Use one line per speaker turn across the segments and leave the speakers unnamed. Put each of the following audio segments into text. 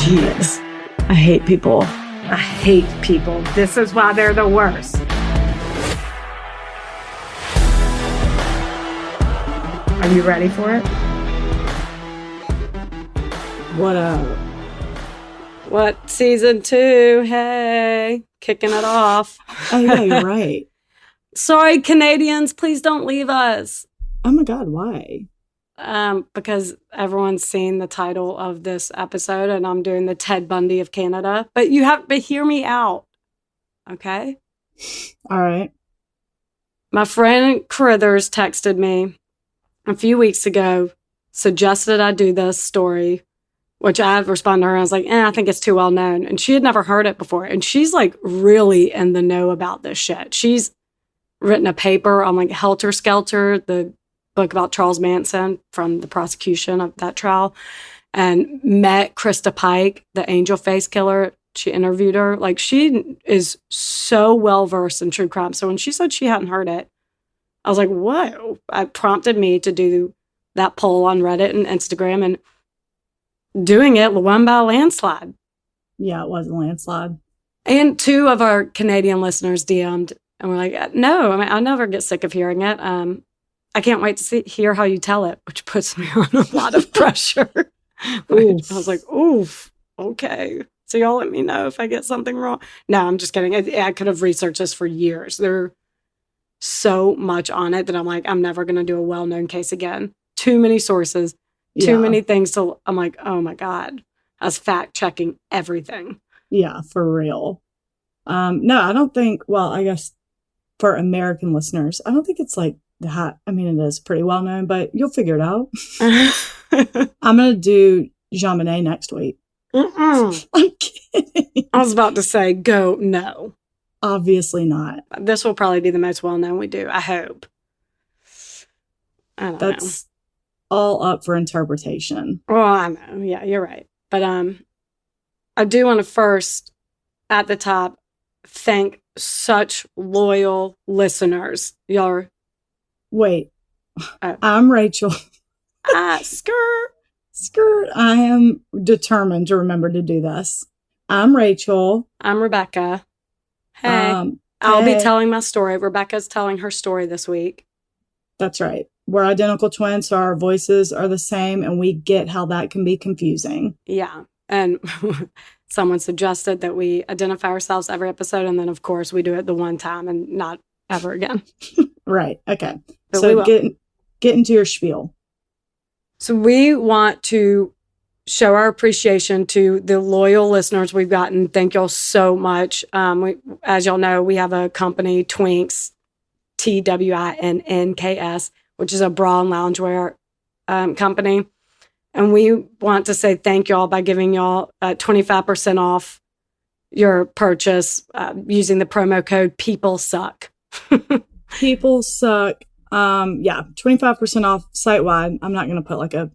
Jeez. I hate people.
I hate people. This is why they're the worst. Are you ready for it?
What up?
What, season 2? Hey, kicking it off.
Oh, yeah, you're right.
Sorry, Canadians, please don't leave us.
Oh my God, why?
Because everyone's seen the title of this episode and I'm doing the Ted Bundy of Canada. But hear me out. Okay?
All right.
My friend Carithers texted me a few weeks ago, suggested I do this story, which I responded to her and I was like, I think it's too well known. And she had never heard it before. And she's like really in the know about this shit. She's written a paper on like Helter Skelter, the book about Charles Manson from the prosecution of that trial, and met Krista Pike, the angel face killer. She interviewed her. Like, she is so well versed in true crime. So when she said she hadn't heard it, I was like, whoa. It prompted me to do that poll on Reddit and Instagram, and doing it won by a landslide.
Yeah, it was a landslide.
And 2 of our Canadian listeners DM'd and we're like, no, I mean, I never get sick of hearing it. I can't wait to hear how you tell it, which puts me on a lot of pressure. I was like, oof, okay. So y'all let me know if I get something wrong. No, I'm just kidding. I could have researched this for years. There's so much on it that I'm like, I'm never going to do a well-known case again. Too many sources, too many things to, I'm like, oh my God. I was fact-checking everything.
Yeah, for real. No, I don't think, well, I guess for American listeners, I don't think it's like that. I mean, it is pretty well known, but you'll figure it out. I'm going to do Jean Monnet next week. I'm kidding.
I was about to say, no.
Obviously not.
This will probably be the most well-known we do, I hope. I don't know.
That's all up for interpretation.
Well, I know. Yeah, you're right. But I do want to first, at the top, thank such loyal listeners. Y'all.
Wait. I'm Rachel. Skirt. I am determined to remember to do this. I'm Rachel.
I'm Rebecca. Hey. I'll be telling my story. Rebecca's telling her story this week.
That's right. We're identical twins, so our voices are the same, and we get how that can be confusing.
Yeah. And someone suggested that we identify ourselves every episode, and then, of course, we do it the one time and not ever again.
Right. Okay.
But
so get into your spiel.
So we want to show our appreciation to the loyal listeners we've gotten. Thank y'all so much. As y'all know, we have a company, Twinks, TWINNKS, which is a bra and loungewear company. And we want to say thank y'all by giving y'all 25% off your purchase using the promo code PeopleSuck.
People suck. 25% off site-wide. I'm not going to put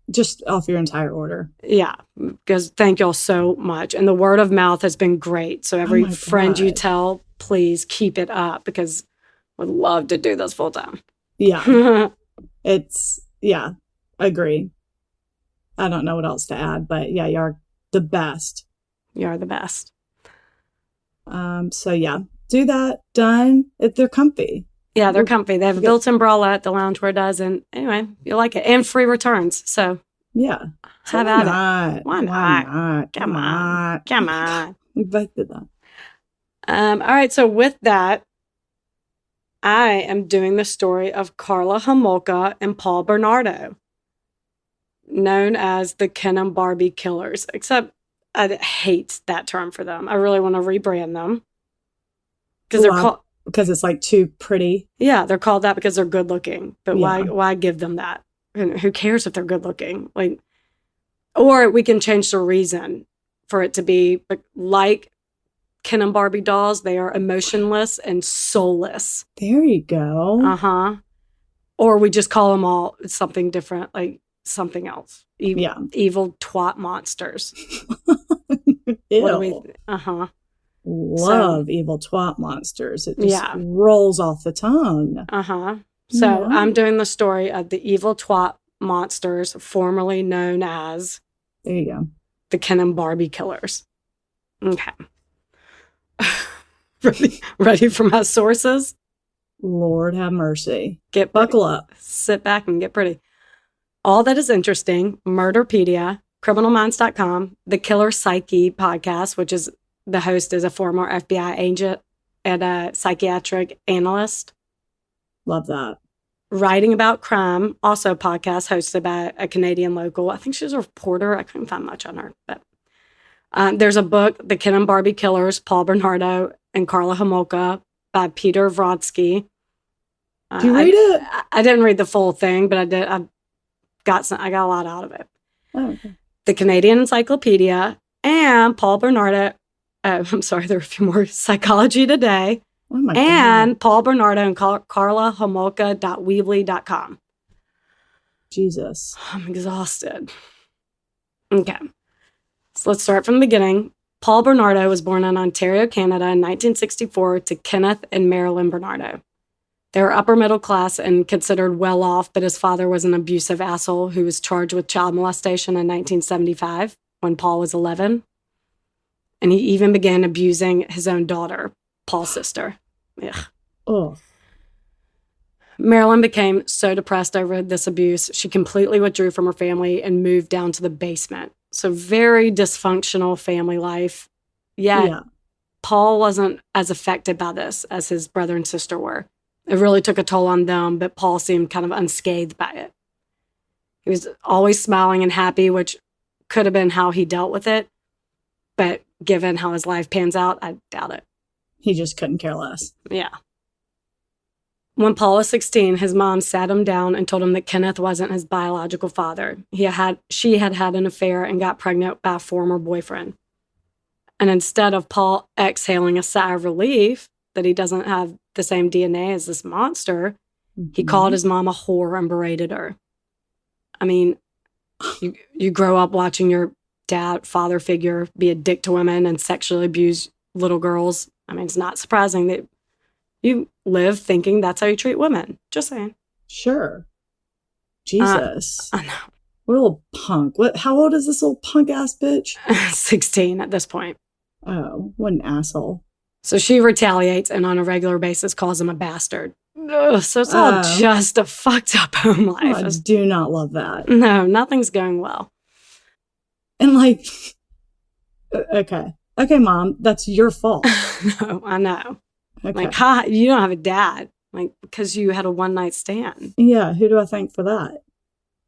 just off your entire order.
Yeah, because thank y'all so much. And the word of mouth has been great. So every friend you tell, please keep it up, because would love to do this full time.
Yeah. Agree. I don't know what else to add, but yeah, you're the best.
You are the best.
So yeah, do that. Done. They're comfy.
Yeah, they're comfy. They have a built-in bralette. The loungewear does. And anyway, you'll like it. And free returns. So
yeah.
Have at it. Why not?
Come on. We both did that.
All right. So with that, I am doing the story of Karla Homolka and Paul Bernardo, known as the Ken and Barbie Killers, except I hate that term for them. I really want to rebrand them.
Because it's like too pretty.
Yeah, they're called that because they're good looking. But why give them that? And who cares if they're good looking? Or we can change the reason for it to be like Ken and Barbie dolls. They are emotionless and soulless.
There you go.
Or we just call them all something different, like something else. Evil twat monsters.
Ew. Love evil twat monsters. It just rolls off the tongue.
So I'm doing the story of the evil twat monsters, formerly known as
there you go,
the Ken and Barbie Killers. Okay. Ready for my sources?
Lord have mercy.
Buckle
up.
Sit back and get pretty. All That Is Interesting, Murderpedia, CriminalMinds.com, The Killer Psyche podcast, which is the host is a former FBI agent and a psychiatric analyst.
Love that.
Writing About Crime, also a podcast hosted by a Canadian local. I think she's a reporter. I couldn't find much on her. But there's a book, The Ken and Barbie Killers, Paul Bernardo and Karla Homolka by Peter Vrodsky.
Did you read it?
I didn't read the full thing, but I did. I got a lot out of it.
Oh, okay.
The Canadian Encyclopedia and Paul Bernardo. I'm sorry, there are a few more. Psychology Today.
Oh my
and God. Paul Bernardo and Karla Homolka.weebly.com.
Jesus.
I'm exhausted. Okay. So let's start from the beginning. Paul Bernardo was born in Ontario, Canada in 1964 to Kenneth and Marilyn Bernardo. They were upper middle class and considered well off, but his father was an abusive asshole who was charged with child molestation in 1975 when Paul was 11. And he even began abusing his own daughter, Paul's sister. Ugh.
Oh.
Marilyn became so depressed over this abuse, she completely withdrew from her family and moved down to the basement. So very dysfunctional family life. Yet,
Yeah.
Paul wasn't as affected by this as his brother and sister were. It really took a toll on them, but Paul seemed kind of unscathed by it. He was always smiling and happy, which could have been how he dealt with it. But given how his life pans out, I doubt it.
He just couldn't care less.
Yeah. When Paul was 16, his mom sat him down and told him that Kenneth wasn't his biological father. She had an affair and got pregnant by a former boyfriend. And instead of Paul exhaling a sigh of relief that he doesn't have the same DNA as this monster, he called his mom a whore and berated her. I mean, you grow up watching your father figure be a dick to women and sexually abuse little girls. I mean, it's not surprising that you live thinking that's how you treat women. Just saying.
Sure. Jesus.
I know.
What a little punk. How old is this little punk ass bitch?
16 at this point.
Oh, what an asshole.
So she retaliates and on a regular basis calls him a bastard. Ugh, so it's all just a fucked up home life.
I do not love that.
No, nothing's going well.
And like, okay, Mom, that's your fault.
No, I know.
Okay.
Like, you don't have a dad. Like, because you had a one-night stand.
Yeah, who do I thank for that?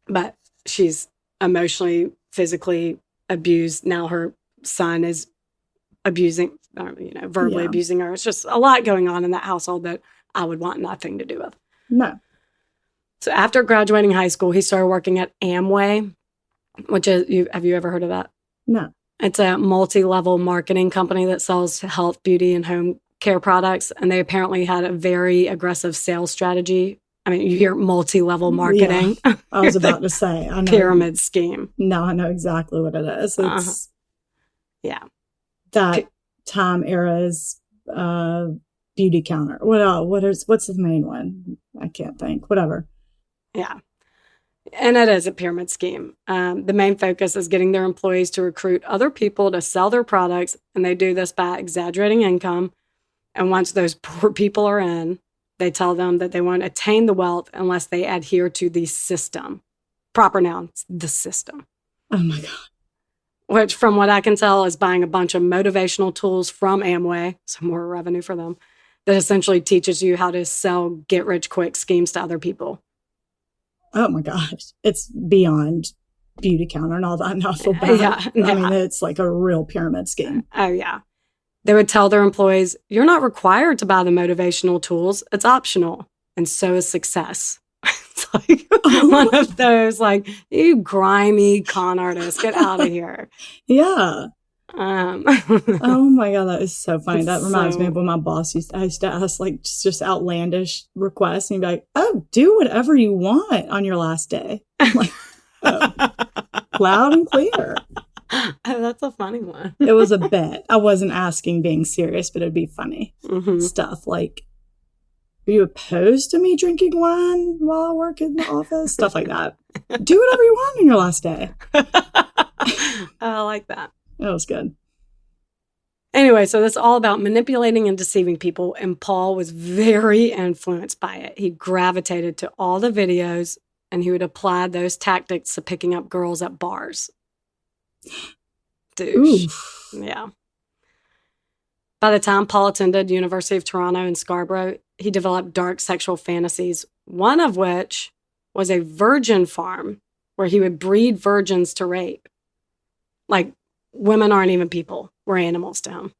But she's emotionally, physically abused. Now her son is abusing, verbally abusing her. It's just a lot going on in that household that I would want nothing to do with.
No.
So after graduating high school, he started working at Amway, which is, have you ever heard of that?
No.
It's a multi-level marketing company that sells health, beauty, and home care products. And they apparently had a very aggressive sales strategy. I mean, you hear multi-level marketing.
Yeah, I was about to say. I know.
Pyramid scheme.
No, I know exactly what it is. It's
yeah.
That time era's beauty counter. What's the main one? I can't think. Whatever.
Yeah. And it is a pyramid scheme. The main focus is getting their employees to recruit other people to sell their products. And they do this by exaggerating income. And once those poor people are in, they tell them that they won't attain the wealth unless they adhere to the system. Proper noun, the system.
Oh my God.
Which, from what I can tell, is buying a bunch of motivational tools from Amway, so more revenue for them, that essentially teaches you how to sell get-rich-quick schemes to other people.
Oh my gosh. It's beyond beauty counter and all that. And I feel bad.
Yeah.
I mean, it's like a real pyramid scheme.
Oh, yeah. They would tell their employees, you're not required to buy the motivational tools. It's optional. And so is success. It's like one of those, like, you grimy con artist, get out of here.
Yeah. Oh my God, that is so funny. That reminds me of when my boss used to ask like just outlandish requests and he'd be like, oh, do whatever you want on your last day. I'm like, oh, loud and clear.
Oh, that's a funny one.
It was a bet. I wasn't asking being serious, but it'd be funny
Mm-hmm.
stuff like, are you opposed to me drinking wine while I work in the office? Stuff like that. Do whatever you want on your last day.
I like that.
That was good.
Anyway, so that's all about manipulating and deceiving people, and Paul was very influenced by it. He gravitated to all the videos, and he would apply those tactics to picking up girls at bars. Douche.
Oof.
Yeah. By the time Paul attended University of Toronto in Scarborough, he developed dark sexual fantasies, one of which was a virgin farm where he would breed virgins to rape. Like, women aren't even people. We're animals to him.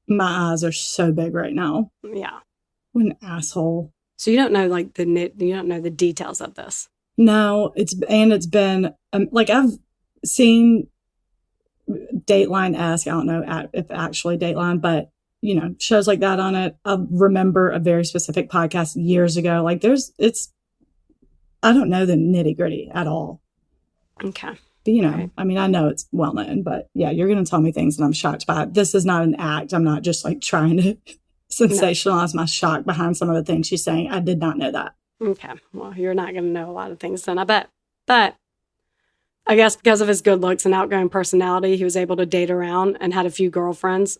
My eyes are so big right now.
Yeah.
What an asshole.
So you don't know you don't know the details of this.
No, it's been like I've seen Dateline-esque. I don't know if actually Dateline, but you know, shows like that on it. I remember a very specific podcast years ago. Like I don't know the nitty-gritty at all.
Okay.
But, you know,
right.
I mean, I know it's well known, but yeah, you're going to tell me things that I'm shocked by. This is not an act. I'm not just like trying to sensationalize my shock behind some of the things she's saying. I did not know that.
Okay. Well, you're not going to know a lot of things then, I bet. But I guess because of his good looks and outgoing personality, he was able to date around and had a few girlfriends,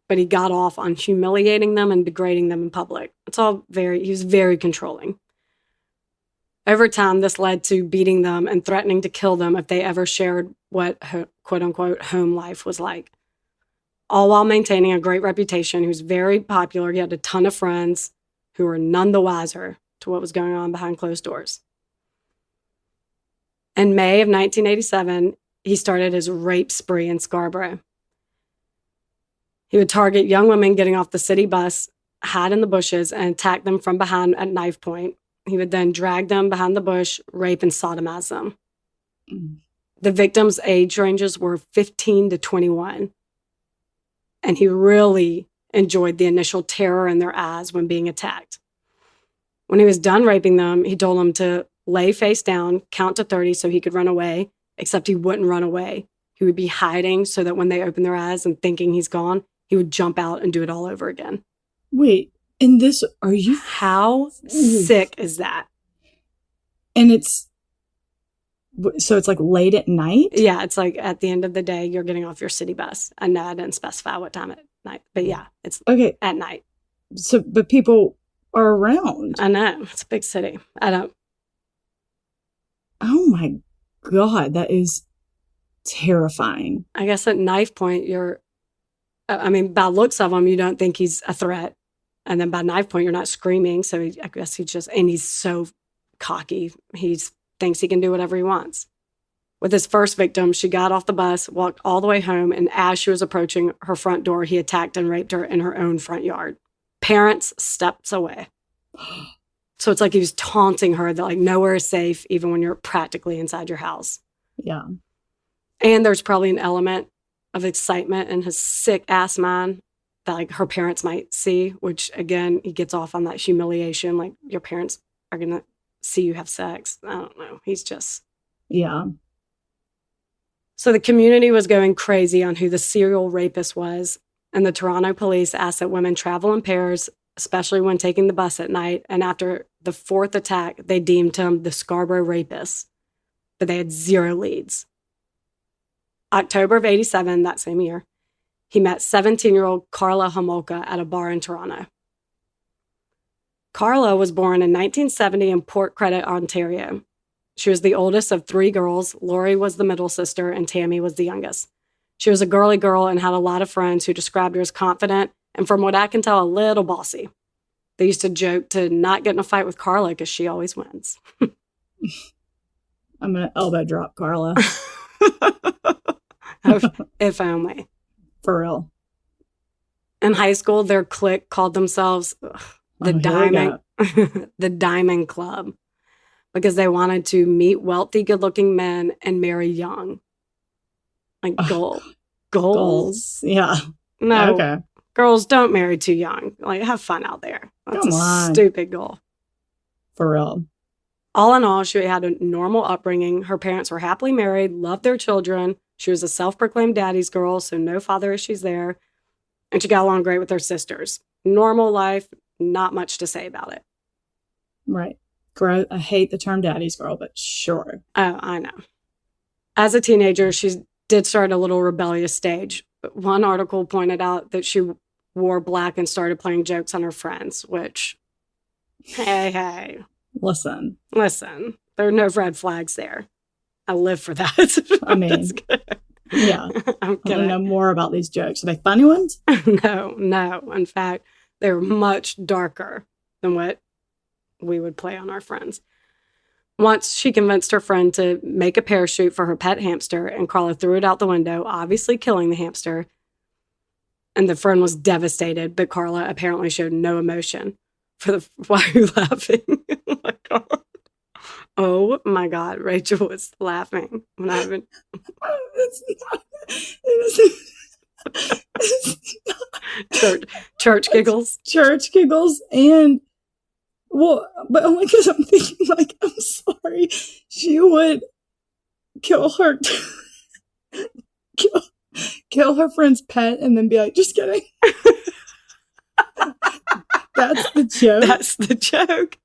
but he got off on humiliating them and degrading them in public. He was very controlling. Over time, this led to beating them and threatening to kill them if they ever shared what quote-unquote home life was like. All while maintaining a great reputation. He was very popular. He had a ton of friends who were none the wiser to what was going on behind closed doors. In May of 1987, he started his rape spree in Scarborough. He would target young women getting off the city bus, hide in the bushes, and attack them from behind at knife point. He would then drag them behind the bush, rape, and sodomize them. The victims' age ranges were 15 to 21. And he really enjoyed the initial terror in their eyes when being attacked. When he was done raping them, he told them to lay face down, count to 30 so he could run away, except he wouldn't run away. He would be hiding so that when they opened their eyes and thinking he's gone, he would jump out and do it all over again.
Wait,
how sick is that?
And it's like late at night?
Yeah, it's like at the end of the day, you're getting off your city bus. I know I didn't specify what time at night, but yeah, it's
okay
at night.
So, but people are around.
I know, it's a big city.
Oh my God, that is terrifying.
I guess at knife point, by looks of him, you don't think he's a threat. And then by knife point, you're not screaming. So I guess he's so cocky. He thinks he can do whatever he wants. With his first victim, she got off the bus, walked all the way home, and as she was approaching her front door, he attacked and raped her in her own front yard. Parents steps away. So it's like he was taunting her that like nowhere is safe, even when you're practically inside your house.
Yeah.
And there's probably an element of excitement in his sick ass mind that like her parents might see, which again, he gets off on that humiliation. Like your parents are going to see you have sex. I don't know. He's just.
Yeah.
So the community was going crazy on who the serial rapist was. And the Toronto police asked that women travel in pairs, especially when taking the bus at night. And after the fourth attack, they deemed him the Scarborough rapist, but they had zero leads. October of 87, that same year, he met 17-year-old Carla Homolka at a bar in Toronto. Carla was born in 1970 in Port Credit, Ontario. She was the oldest of three girls. Lori was the middle sister, and Tammy was the youngest. She was a girly girl and had a lot of friends who described her as confident and, from what I can tell, a little bossy. They used to joke to not get in a fight with Carla because she always wins.
I'm going to elbow drop Carla.
If only.
For real.
In high school, their clique called themselves the Diamond Club because they wanted to meet wealthy, good-looking men and marry young. Like goals.
Yeah.
No.
Okay.
Girls, don't marry too young. Like, have fun out there. That's
Come on.
Stupid goal.
For real.
All in all, she had a normal upbringing. Her parents were happily married, loved their children. She was a self-proclaimed daddy's girl, so no father issues there. And she got along great with her sisters. Normal life, not much to say about it.
Right. I hate the term daddy's girl, but sure.
Oh, I know. As a teenager, she did start a little rebellious stage. But one article pointed out that she wore black and started playing jokes on her friends, which, hey.
Listen,
there are no red flags there. I live for that.
I mean, yeah.
I'm
I
kidding.
want to know more about these jokes. Are they funny ones?
No. In fact, they're much darker than what we would play on our friends. Once she convinced her friend to make a parachute for her pet hamster, and Carla threw it out the window, obviously killing the hamster. And the friend was devastated, but Carla apparently showed no emotion. Why are you laughing? Oh my God. Oh my God. Rachel was laughing when I haven't. Church giggles.
Church giggles. And, well, but only because I'm thinking, like, I'm sorry. She would kill her. Kill her friend's pet and then be like, just kidding. That's the joke.
That's the joke.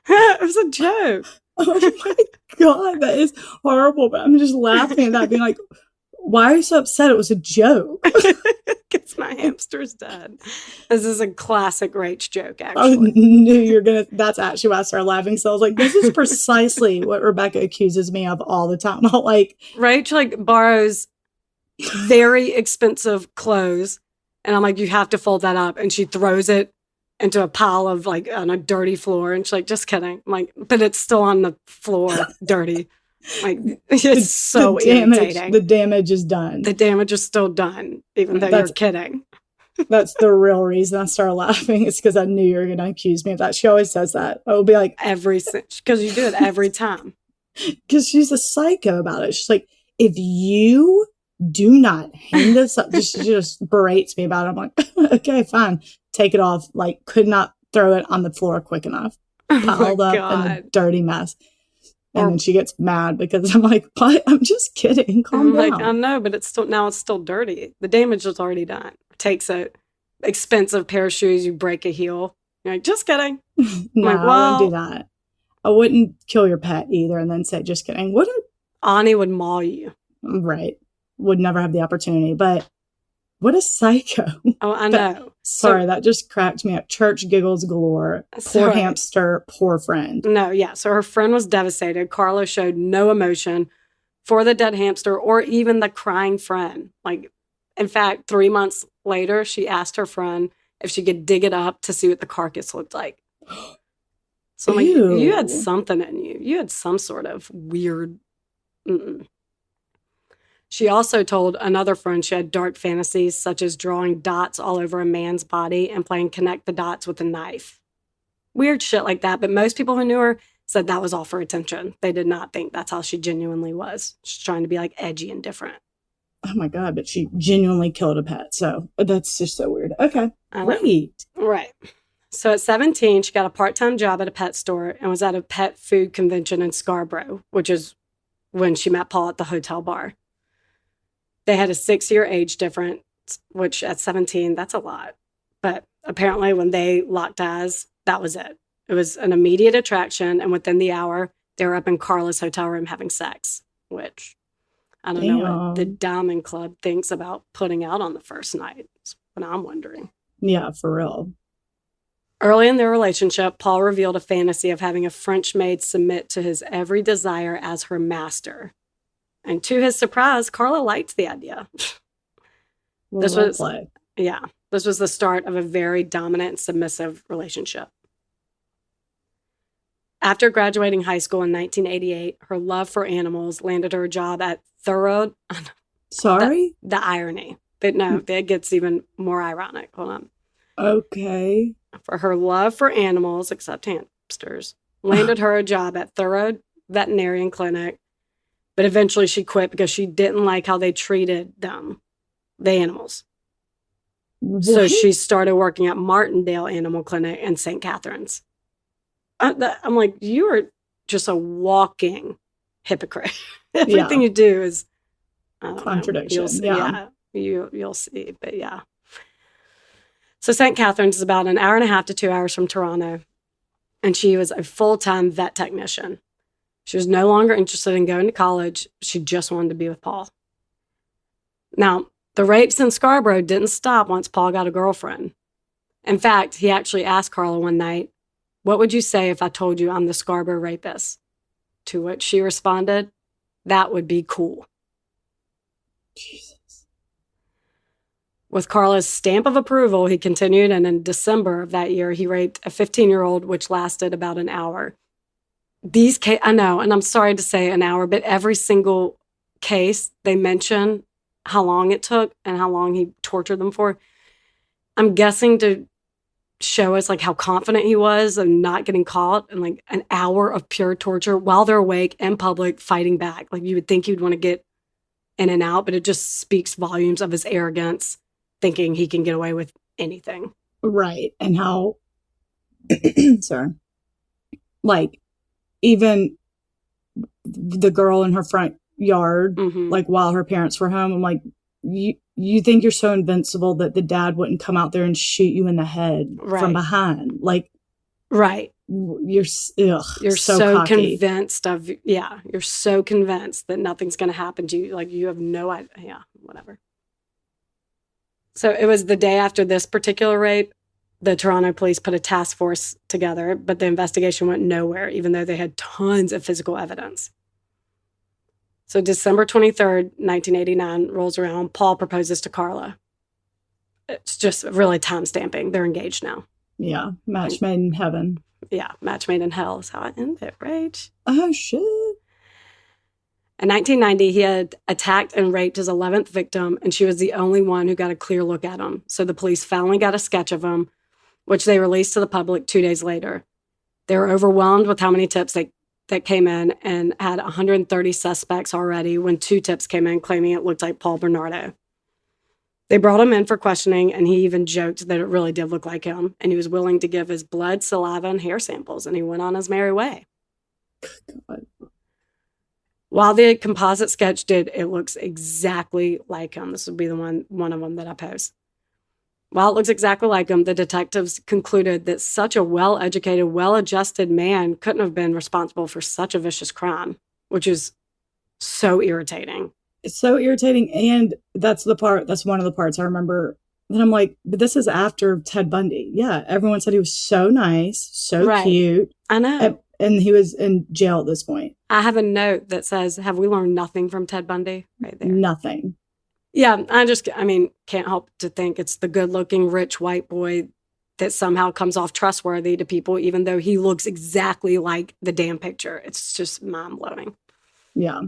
It was a joke.
Oh my God, that is horrible. But I'm just laughing at that, being like, why are you so upset? It was a joke.
Because my hamster's dead. This is a classic Rach joke,
I
actually.
knew you were going to. That's actually why I started laughing. So I was like, this is precisely what Rebecca accuses me of all the time. I'm like,
Rach, like, borrows very expensive clothes. And I'm like, you have to fold that up. And she throws it into a pile of, like, on a dirty floor. And she's like, just kidding. I'm like, but it's still on the floor, dirty. Like, it's so irritating.
The damage is done.
The damage is still done, even though you're kidding.
That's the real reason I started laughing. It's because I knew you were going to accuse me of that. She always says that. I will be like,
because you do it every time.
Because she's a psycho about it. She's like, if you do not hang this up, she just berates me about it. I'm like, okay, fine. Take it off. Like, could not throw it on the floor quick enough. Piled up in a dirty mess. And then she gets mad because I'm like, what? I'm just kidding. Calm down.
Like, I know, but it's still dirty. The damage is already done. It takes a expensive pair of shoes, you break a heel. You're like, just kidding.
No,
like, well,
I wouldn't do that. I wouldn't kill your pet either and then say, just kidding.
Ani would maul you.
Right. Would never have the opportunity. But what a psycho.
Oh, I know.
Sorry, that just cracked me up. Church giggles galore. Poor hamster, poor friend.
No, yeah. So her friend was devastated. Carla showed no emotion for the dead hamster or even the crying friend. Like, in fact, 3 months later, she asked her friend if she could dig it up to see what the carcass looked like. So I'm like, you had something in you. You had some sort of weird... She also told another friend she had dark fantasies, such as drawing dots all over a man's body and playing connect the dots with a knife. Weird shit like that, but most people who knew her said that was all for attention. They did not think that's how she genuinely was. She's trying to be, like, edgy and different.
Oh my God, but she genuinely killed a pet, so that's just so weird. Okay, great.
Right. So at 17, she got a part-time job at a pet store and was at a pet food convention in Scarborough, which is when she met Paul at the hotel bar. They had a 6-year age difference, which at 17, that's a lot. But apparently when they locked eyes, that was it. It was an immediate attraction, and within the hour, they were up in Carla's hotel room having sex, which I don't know what the Diamond Club thinks about putting out on the first night. That's what I'm wondering.
Yeah, for real.
Early in their relationship, Paul revealed a fantasy of having a French maid submit to his every desire as her master. And to his surprise, Carla liked the idea. This was the start of a very dominant and submissive relationship. After graduating high school in 1988, her love for animals landed her a job at Thorough.
Sorry?
The irony. But no, it gets even more ironic. Hold on.
Okay.
For her love for animals, except hamsters, landed her a job at Thorough Veterinarian Clinic. But eventually she quit because she didn't like how they treated them, the animals. What? So she started working at Martindale Animal Clinic in St. Catharines. I'm like, you are just a walking hypocrite. Everything you do is
contradiction.
You'll see. But yeah. So St. Catharines is about an hour and a half to 2 hours from Toronto. And she was a full-time vet technician. She was no longer interested in going to college. She just wanted to be with Paul. Now, the rapes in Scarborough didn't stop once Paul got a girlfriend. In fact, he actually asked Carla one night, "What would you say if I told you I'm the Scarborough rapist?" To which she responded, "That would be cool."
Jesus.
With Carla's stamp of approval, he continued, and in December of that year, he raped a 15-year-old, which lasted about an hour. I know, and I'm sorry to say an hour, but every single case, they mention how long it took and how long he tortured them for. I'm guessing to show us like how confident he was of not getting caught, and like an hour of pure torture while they're awake in public fighting back. Like you would think you'd want to get in and out, but it just speaks volumes of his arrogance, thinking he can get away with anything.
Right. And how, sorry, like even the girl in her front yard, like while her parents were home, I'm like, you think you're so invincible that the dad wouldn't come out there and shoot you in the head from behind. Like,
right.
You're
so
cocky.
Convinced of, you're so convinced that nothing's going to happen to you. Like you have no idea. Yeah, whatever. So it was the day after this particular rape, the Toronto police put a task force together, but the investigation went nowhere, even though they had tons of physical evidence. So December 23rd, 1989 rolls around. Paul proposes to Carla. It's just really time stamping. They're engaged now.
Yeah. Match made in heaven.
Yeah. Match made in hell is how I end it, right?
Oh, shit.
In 1990, he had attacked and raped his 11th victim, and she was the only one who got a clear look at him. So the police finally got a sketch of him, which they released to the public 2 days later. They were overwhelmed with how many tips that came in, and had 130 suspects already when 2 tips came in claiming it looked like Paul Bernardo. They brought him in for questioning, and he even joked that it really did look like him, and he was willing to give his blood, saliva, and hair samples, and he went on his merry way.
God.
While the composite sketch it looks exactly like him. This would be the one of them that I post. While it looks exactly like him, the detectives concluded that such a well-educated, well-adjusted man couldn't have been responsible for such a vicious crime, which is so irritating.
It's so irritating, and that's one of the parts I remember. And I'm like, but this is after Ted Bundy. Yeah, everyone said he was so nice, so cute.
I know.
And he was in jail at this point.
I have a note that says, "Have we learned nothing from Ted Bundy?" Right there.
Nothing.
Yeah, can't help to think it's the good-looking, rich white boy that somehow comes off trustworthy to people, even though he looks exactly like the damn picture. It's just mind-blowing.
Yeah.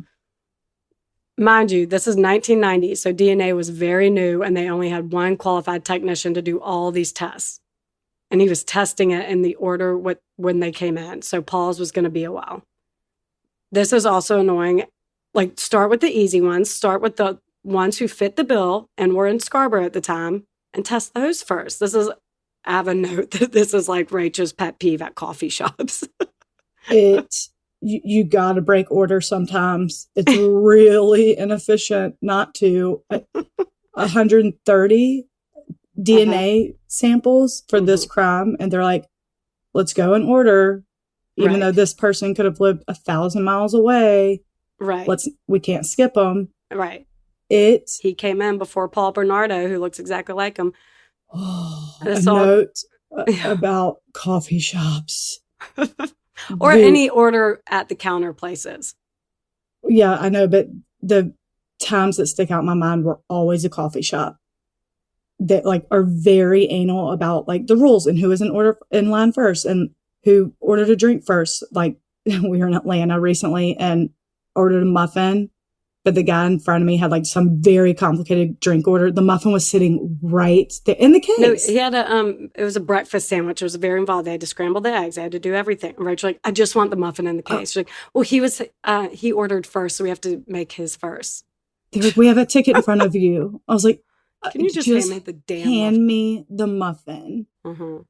Mind you, this is 1990, so DNA was very new, and they only had one qualified technician to do all these tests. And he was testing it in the order when they came in, so Paul's was going to be a while. This is also annoying. Like, start with the easy ones. Start with the ones who fit the bill and were in Scarborough at the time, and test those first. I have a note that this is like Rachel's pet peeve at coffee shops.
You got to break order sometimes. It's really inefficient not to. 130 DNA samples for this crime, and they're like, let's go in order, even though this person could have lived 1,000 miles away.
Right.
We can't skip them.
Right.
He
came in before Paul Bernardo, who looks exactly like him.
A note about coffee shops.
Or any order at the counter places.
Yeah, I know, but the times that stick out in my mind were always a coffee shop that like are very anal about like the rules and who is in line first and who ordered a drink first. Like we were in Atlanta recently and ordered a muffin, but the guy in front of me had like some very complicated drink order. The muffin was sitting right there in the case.
No, he had it was a breakfast sandwich. It was very involved. They had to scramble the eggs. They had to do everything. And Rachel's like, I just want the muffin in the case. She's like, well, he ordered first, so we have to make his first.
They're like, we have a ticket in front of you. I was like,
can you just hand me the damn
hand me the muffin?
Mm-hmm.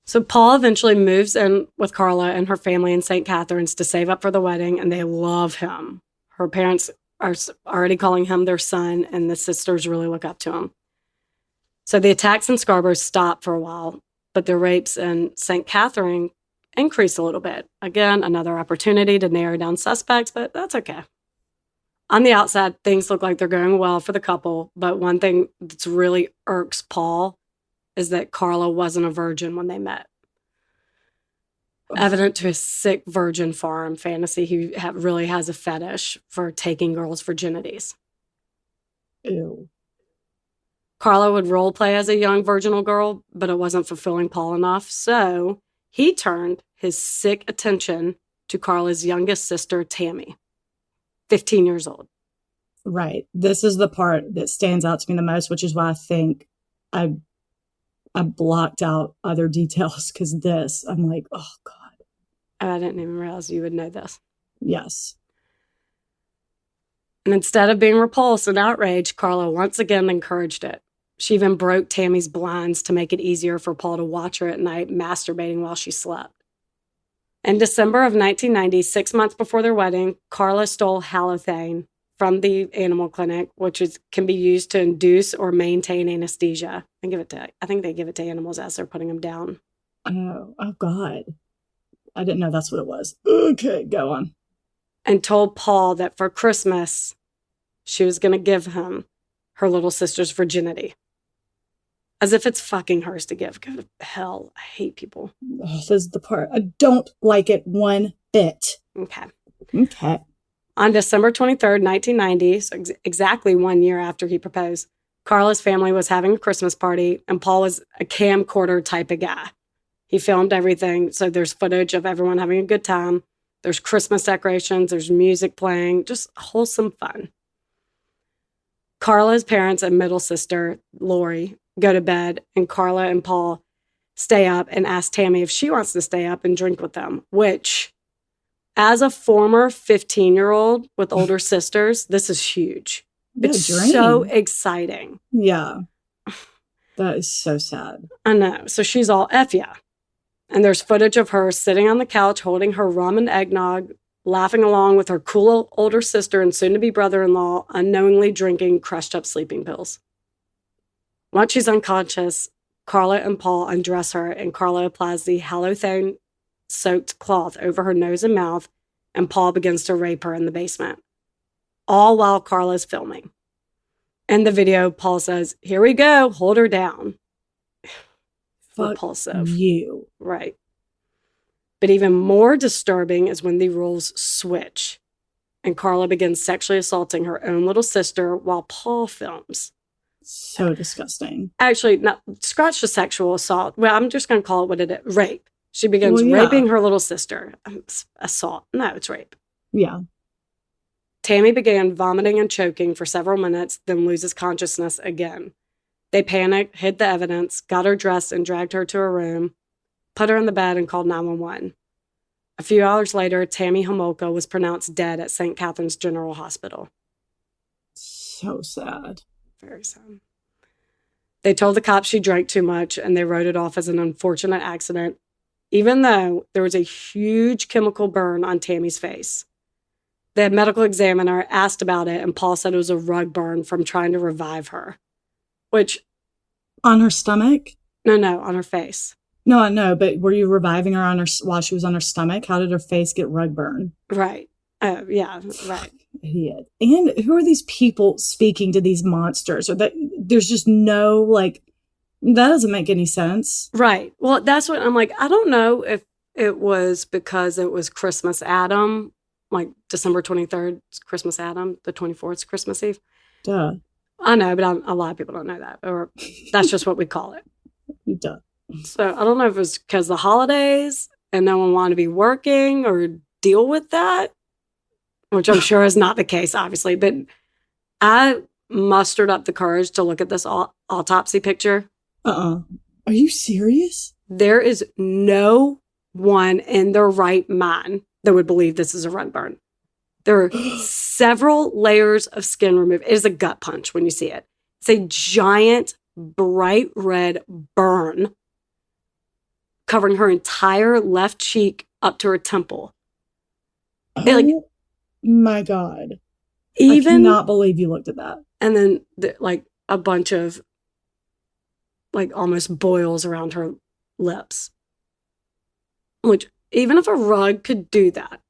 So Paul eventually moves in with Carla and her family in St. Catharines to save up for the wedding, and they love him. Her parents are already calling him their son, and the sisters really look up to him. So the attacks in Scarborough stopped for a while, but the rapes in St. Catherine increased a little bit. Again, another opportunity to narrow down suspects, but that's okay. On the outside, things look like they're going well for the couple, but one thing that's really irks Paul is that Carla wasn't a virgin when they met. Evident to his sick virgin farm fantasy, he really has a fetish for taking girls' virginities.
Ew.
Carla would role play as a young virginal girl, but it wasn't fulfilling Paul enough, so he turned his sick attention to Carla's youngest sister, Tammy, 15 years old.
Right. This is the part that stands out to me the most, which is why I think I blocked out other details, because this, I'm like, oh, God.
I didn't even realize you would know this.
Yes.
And instead of being repulsed and outraged, Carla once again encouraged it. She even broke Tammy's blinds to make it easier for Paul to watch her at night masturbating while she slept. In December of 1990, 6 months before their wedding, Carla stole halothane from the animal clinic, which can be used to induce or maintain anesthesia. I think they give it to animals as they're putting them down.
Oh God. I didn't know that's what it was. Okay, go on.
And told Paul that for Christmas, she was going to give him her little sister's virginity. As if it's fucking hers to give. Go to hell. I hate people.
Oh, this is the part. I don't like it one bit.
Okay. On December 23rd, 1990, so exactly 1 year after he proposed, Carla's family was having a Christmas party, and Paul was a camcorder type of guy. He filmed everything, so there's footage of everyone having a good time. There's Christmas decorations, there's music playing, just wholesome fun. Carla's parents and middle sister, Lori, go to bed, and Carla and Paul stay up and ask Tammy if she wants to stay up and drink with them, which, as a former 15-year-old with older sisters, this is huge. It's so exciting.
Yeah. That is so sad.
I know. So she's all, F yeah. And there's footage of her sitting on the couch holding her rum and eggnog, laughing along with her cool older sister and soon-to-be brother-in-law, unknowingly drinking crushed-up sleeping pills. Once she's unconscious, Carla and Paul undress her, and Carla applies the halothane-soaked cloth over her nose and mouth, and Paul begins to rape her in the basement, all while Carla's filming. In the video, Paul says, "Here we go, hold her down." Repulsive.
You.
Right. But even more disturbing is when the roles switch and Carla begins sexually assaulting her own little sister while Paul films.
So disgusting.
Actually, no, scratch the sexual assault. Well, I'm just going to call it what it is. Rape. She begins raping her little sister. Assault. No, it's rape.
Yeah.
Tammy began vomiting and choking for several minutes, then loses consciousness again. They panicked, hid the evidence, got her dressed and dragged her to her room, put her in the bed and called 911. A few hours later, Tammy Homolka was pronounced dead at St. Catherine's General Hospital.
So sad.
Very sad. They told the cops she drank too much and they wrote it off as an unfortunate accident, even though there was a huge chemical burn on Tammy's face. The medical examiner asked about it and Paul said it was a rug burn from trying to revive her. Which...
On her stomach?
No, on her face.
No, I know, but were you reviving her while she was on her stomach? How did her face get rug burn?
Right. Yeah, right.
Idiot. And who are these people speaking to these monsters? Or that there's just no, like, that doesn't make any sense.
Right. Well, that's what I'm like, I don't know if it was because it was Christmas Adam, like December 23rd, Christmas Adam, the 24th, Christmas Eve.
Duh.
I know, but a lot of people don't know that, or that's just what we call it.
Duh.
So I don't know if it was because the holidays and no one wanted to be working or deal with that, which I'm sure is not the case, obviously. But I mustered up the courage to look at this autopsy picture.
Are you serious?
There is no one in their right mind that would believe this is a rug burn. There are several layers of skin removed. It is a gut punch when you see it. It's a giant, bright red burn covering her entire left cheek up to her temple.
Oh, my God. I cannot believe you looked at that.
And then, a bunch of, almost boils around her lips. Which, even if a rug could do that,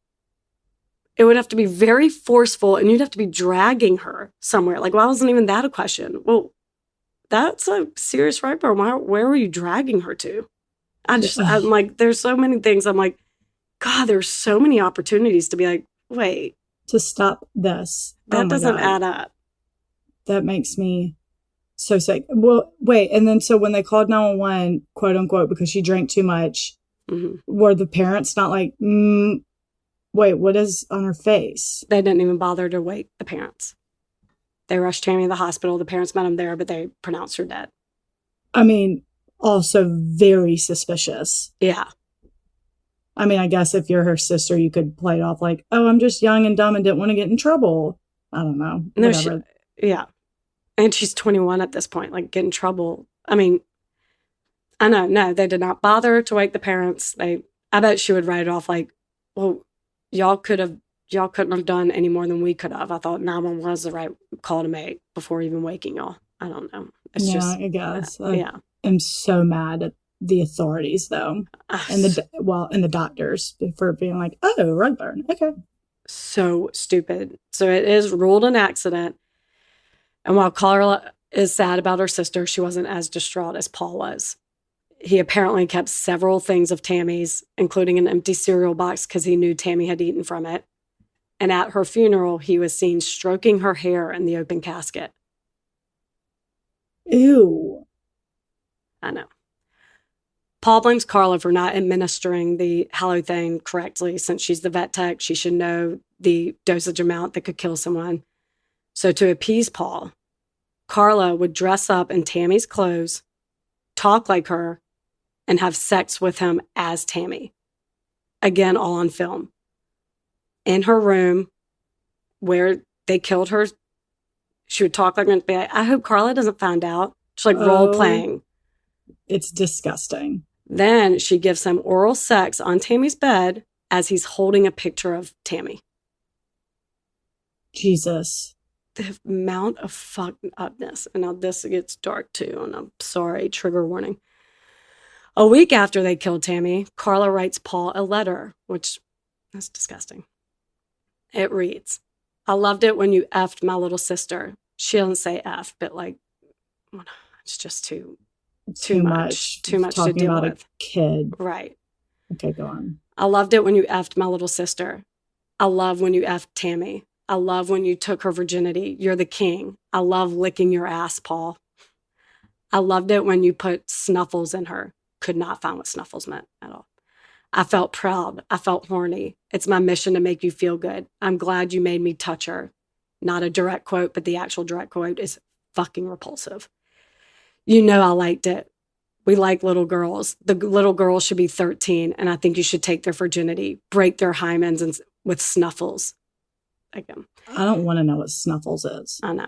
it would have to be very forceful and you'd have to be dragging her somewhere. Like, why wasn't even that a question? Well, that's a serious rape. Or where were you dragging her to? I'm like, there's so many things. I'm like, God, there's so many opportunities to be like, wait.
To stop this.
That doesn't add up.
That makes me so sick. Well, wait. And then so when they called 911, quote unquote, because she drank too much, were the parents not like, wait, what is on her face?
They didn't even bother to wake the parents. They rushed Tammy to the hospital. The parents met them there, but they pronounced her dead.
I mean, also very suspicious.
Yeah.
I mean, I guess if you're her sister, you could play it off like, oh, I'm just young and dumb and didn't want to get in trouble. I don't know.
No, yeah. And she's 21 at this point, like, get in trouble. I mean, I know, no, they did not bother to wake the parents. I bet she would write it off like, well, y'all couldn't have done any more than we could have. I thought 911 was the right call to make before even waking y'all. I don't know. It's just,
I guess.
Yeah.
I'm so mad at the authorities, though, and the doctors for being like, oh, rug burn. Okay.
So stupid. So it is ruled an accident. And while Carla is sad about her sister, she wasn't as distraught as Paul was. He apparently kept several things of Tammy's, including an empty cereal box because he knew Tammy had eaten from it. And at her funeral, he was seen stroking her hair in the open casket.
Ew.
I know. Paul blames Carla for not administering the halothane correctly. Since she's the vet tech, she should know the dosage amount that could kill someone. So to appease Paul, Carla would dress up in Tammy's clothes, talk like her, and have sex with him as Tammy. Again, all on film. In her room where they killed her, she would talk like her and be like, I hope Carla doesn't find out. She's like role playing.
It's disgusting.
Then she gives him oral sex on Tammy's bed as he's holding a picture of Tammy.
Jesus.
The amount of fucked upness. And now this gets dark too, and I'm sorry, trigger warning. A week after they killed Tammy, Carla writes Paul a letter, which is disgusting. It reads, I loved it when you effed my little sister. She doesn't say F, but like, it's just too much to deal with. A
kid.
Right.
Okay, go on.
I loved it when you effed my little sister. I love when you effed Tammy. I love when you took her virginity. You're the king. I love licking your ass, Paul. I loved it when you put snuffles in her. Could not find what snuffles meant at all. I felt proud. I felt horny. It's my mission to make you feel good. I'm glad you made me touch her. Not a direct quote, but the actual direct quote is fucking repulsive. You know I liked it. We like little girls. The little girls should be 13, and I think you should take their virginity, break their hymens with snuffles. Again.
I don't want to know what snuffles is.
I know.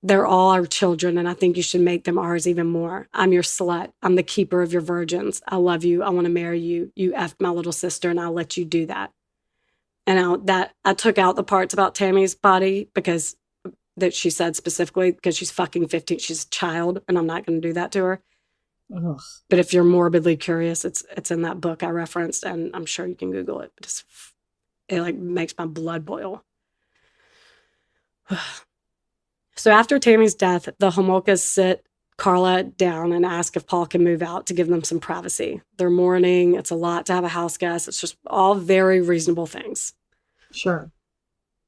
They're all our children, and I think you should make them ours even more. I'm your slut. I'm the keeper of your virgins. I love you. I want to marry you. You effed my little sister, and I'll let you do that. And I took out the parts about Tammy's body because that she said specifically because she's fucking 15. She's a child, and I'm not going to do that to her.
Ugh.
But if you're morbidly curious, it's in that book I referenced, and I'm sure you can Google it. But it like makes my blood boil. So after Tammy's death, the Homolkas sit Carla down and ask if Paul can move out to give them some privacy. They're mourning. It's a lot to have a house guest. It's just all very reasonable things.
Sure.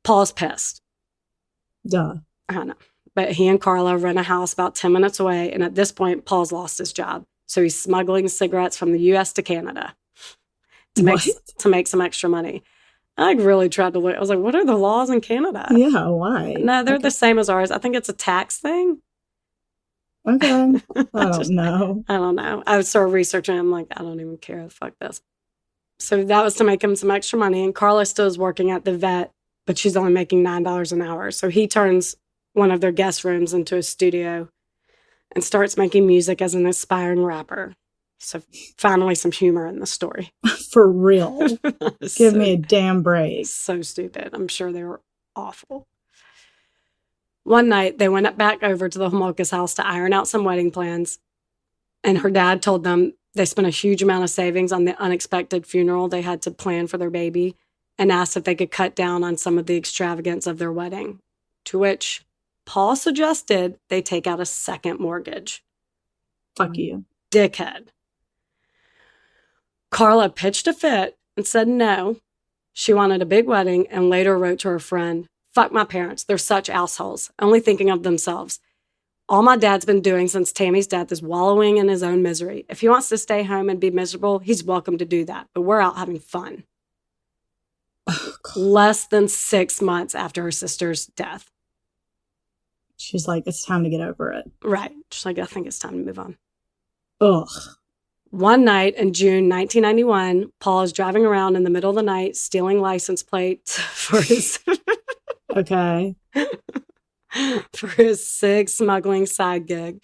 Paul's pissed.
Duh.
I know. But he and Carla rent a house about 10 minutes away. And at this point, Paul's lost his job. So he's smuggling cigarettes from the U.S. to Canada to make some extra money. I really tried to look. I was like, what are the laws in Canada?
Yeah, why?
No, they're the same as ours. I think it's a tax thing.
Okay. I don't know.
I don't know. I started researching. I'm like, I don't even care. Fuck this. So that was to make him some extra money. And Carla still is working at the vet, but she's only making $9 an hour. So he turns one of their guest rooms into a studio and starts making music as an aspiring rapper. So finally some humor in the story.
For real. Give me a damn break.
So stupid. I'm sure they were awful. One night, they went back over to the Homolkas house to iron out some wedding plans. And her dad told them they spent a huge amount of savings on the unexpected funeral they had to plan for their baby. and asked if they could cut down on some of the extravagance of their wedding, to which Paul suggested they take out a second mortgage.
Fuck you.
Dickhead. Carla pitched a fit and said no. She wanted a big wedding and later wrote to her friend, "Fuck my parents. They're such assholes, only thinking of themselves. All my dad's been doing since Tammy's death is wallowing in his own misery. If he wants to stay home and be miserable, he's welcome to do that. But we're out having fun."
Oh,
Less than 6 months after her sister's death.
She's like, it's time to get over it.
Right. She's like, I think it's time to move on.
Ugh.
One night in June 1991, Paul is driving around in the middle of the night, stealing license plates for his
Okay.
for his SIG smuggling side gig.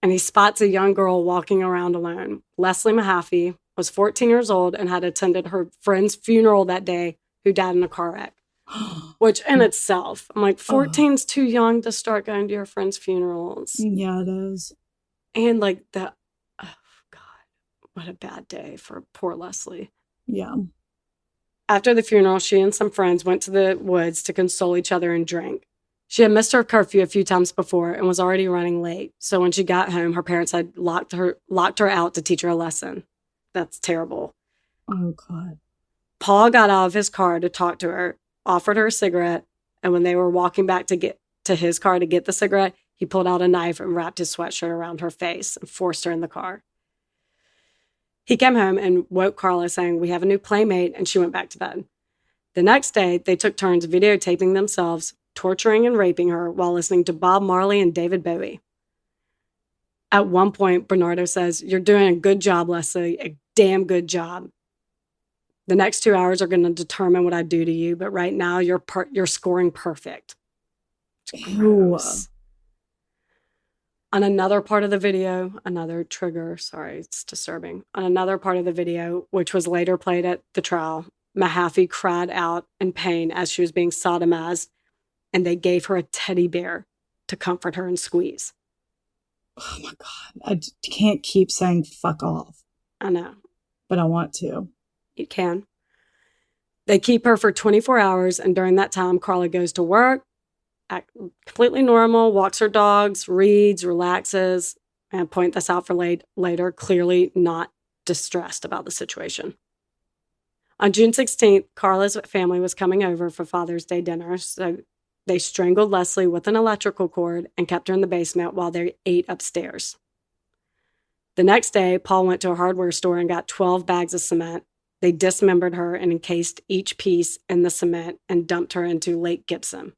And he spots a young girl walking around alone. Leslie Mahaffey was 14 years old and had attended her friend's funeral that day who died in a car wreck. Which in itself, I'm like, 14's too young to start going to your friend's funerals.
Yeah, it is.
And like that, oh God, what a bad day for poor Leslie.
Yeah.
After the funeral, she and some friends went to the woods to console each other and drink. She had missed her curfew a few times before and was already running late. So when she got home, her parents had locked her out to teach her a lesson. That's terrible.
Oh, God.
Paul got out of his car to talk to her, offered her a cigarette, and when they were walking back to get to his car to get the cigarette, he pulled out a knife and wrapped his sweatshirt around her face and forced her in the car. He came home and woke Carla saying, "We have a new playmate," and she went back to bed. The next day, they took turns videotaping themselves, torturing and raping her while listening to Bob Marley and David Bowie. At one point, Bernardo says, "You're doing a good job, Leslie, a damn good job. The next 2 hours are going to determine what I do to you, but right now you're scoring perfect." Gross. On another part of the video, another trigger, sorry, it's disturbing. On another part of the video, which was later played at the trial, Mahaffey cried out in pain as she was being sodomized, and they gave her a teddy bear to comfort her and squeeze.
Oh, my God. I can't keep saying fuck off.
I know.
But I want to.
You can. They keep her for 24 hours, and during that time, Carla goes to work, act completely normal, walks her dogs, reads, relaxes, and point this out for later, clearly not distressed about the situation. On June 16th, Carla's family was coming over for Father's Day dinner, so they strangled Leslie with an electrical cord and kept her in the basement while they ate upstairs. The next day, Paul went to a hardware store and got 12 bags of cement. They dismembered her and encased each piece in the cement and dumped her into Lake Gibson.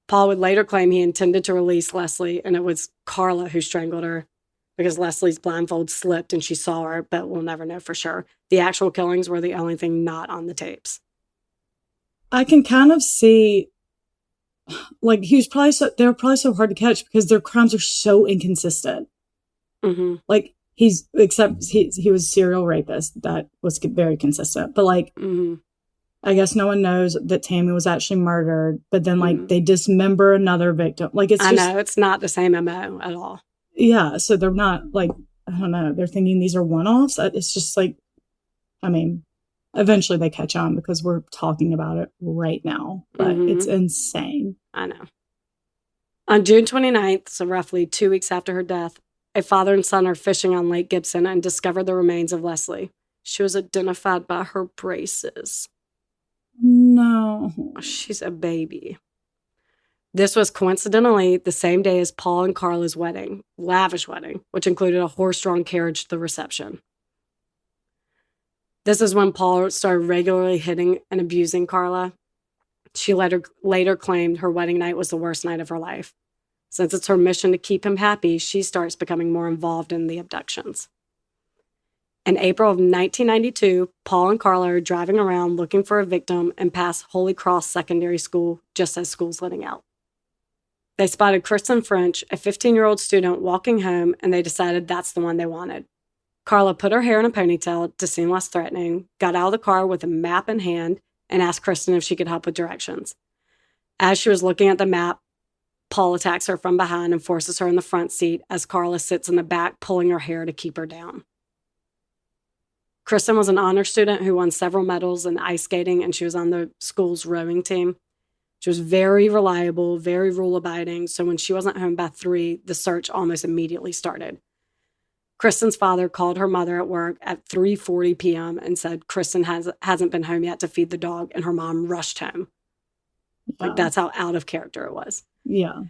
Paul would later claim he intended to release Leslie, and it was Carla who strangled her because Leslie's blindfold slipped and she saw her, but we'll never know for sure. The actual killings were the only thing not on the tapes.
I can kind of see, like, they were probably so hard to catch because their crimes are so inconsistent.
Mm-hmm.
Like, he was a serial rapist. That was very consistent. But, like,
mm-hmm.
I guess no one knows that Tammy was actually murdered. But then, like, they dismember another victim. Like, I know,
it's not the same MO at all.
Yeah, so they're not, like, I don't know. They're thinking these are one-offs. It's just, like, I mean, eventually they catch on because we're talking about it right now. But it's insane.
I know. On June 29th, so roughly 2 weeks after her death, a father and son are fishing on Lake Gibson and discovered the remains of Leslie. She was identified by her braces.
No.
She's a baby. This was coincidentally the same day as Paul and Carla's wedding, lavish wedding, which included a horse-drawn carriage to the reception. This is when Paul started regularly hitting and abusing Carla. She later claimed her wedding night was the worst night of her life. Since it's her mission to keep him happy, she starts becoming more involved in the abductions. In April of 1992, Paul and Carla are driving around looking for a victim and pass Holy Cross Secondary School just as school's letting out. They spotted Kristen French, a 15-year-old student, walking home, and they decided that's the one they wanted. Carla put her hair in a ponytail to seem less threatening, got out of the car with a map in hand, and asked Kristen if she could help with directions. As she was looking at the map, Paul attacks her from behind and forces her in the front seat as Carla sits in the back, pulling her hair to keep her down. Kristen was an honor student who won several medals in ice skating, and she was on the school's rowing team. She was very reliable, very rule-abiding, so when she wasn't home by 3, the search almost immediately started. Kristen's father called her mother at work at 3:40 p.m. and said Kristen hasn't been home yet to feed the dog, and her mom rushed home. Like, that's how out of character it was.
Yeah.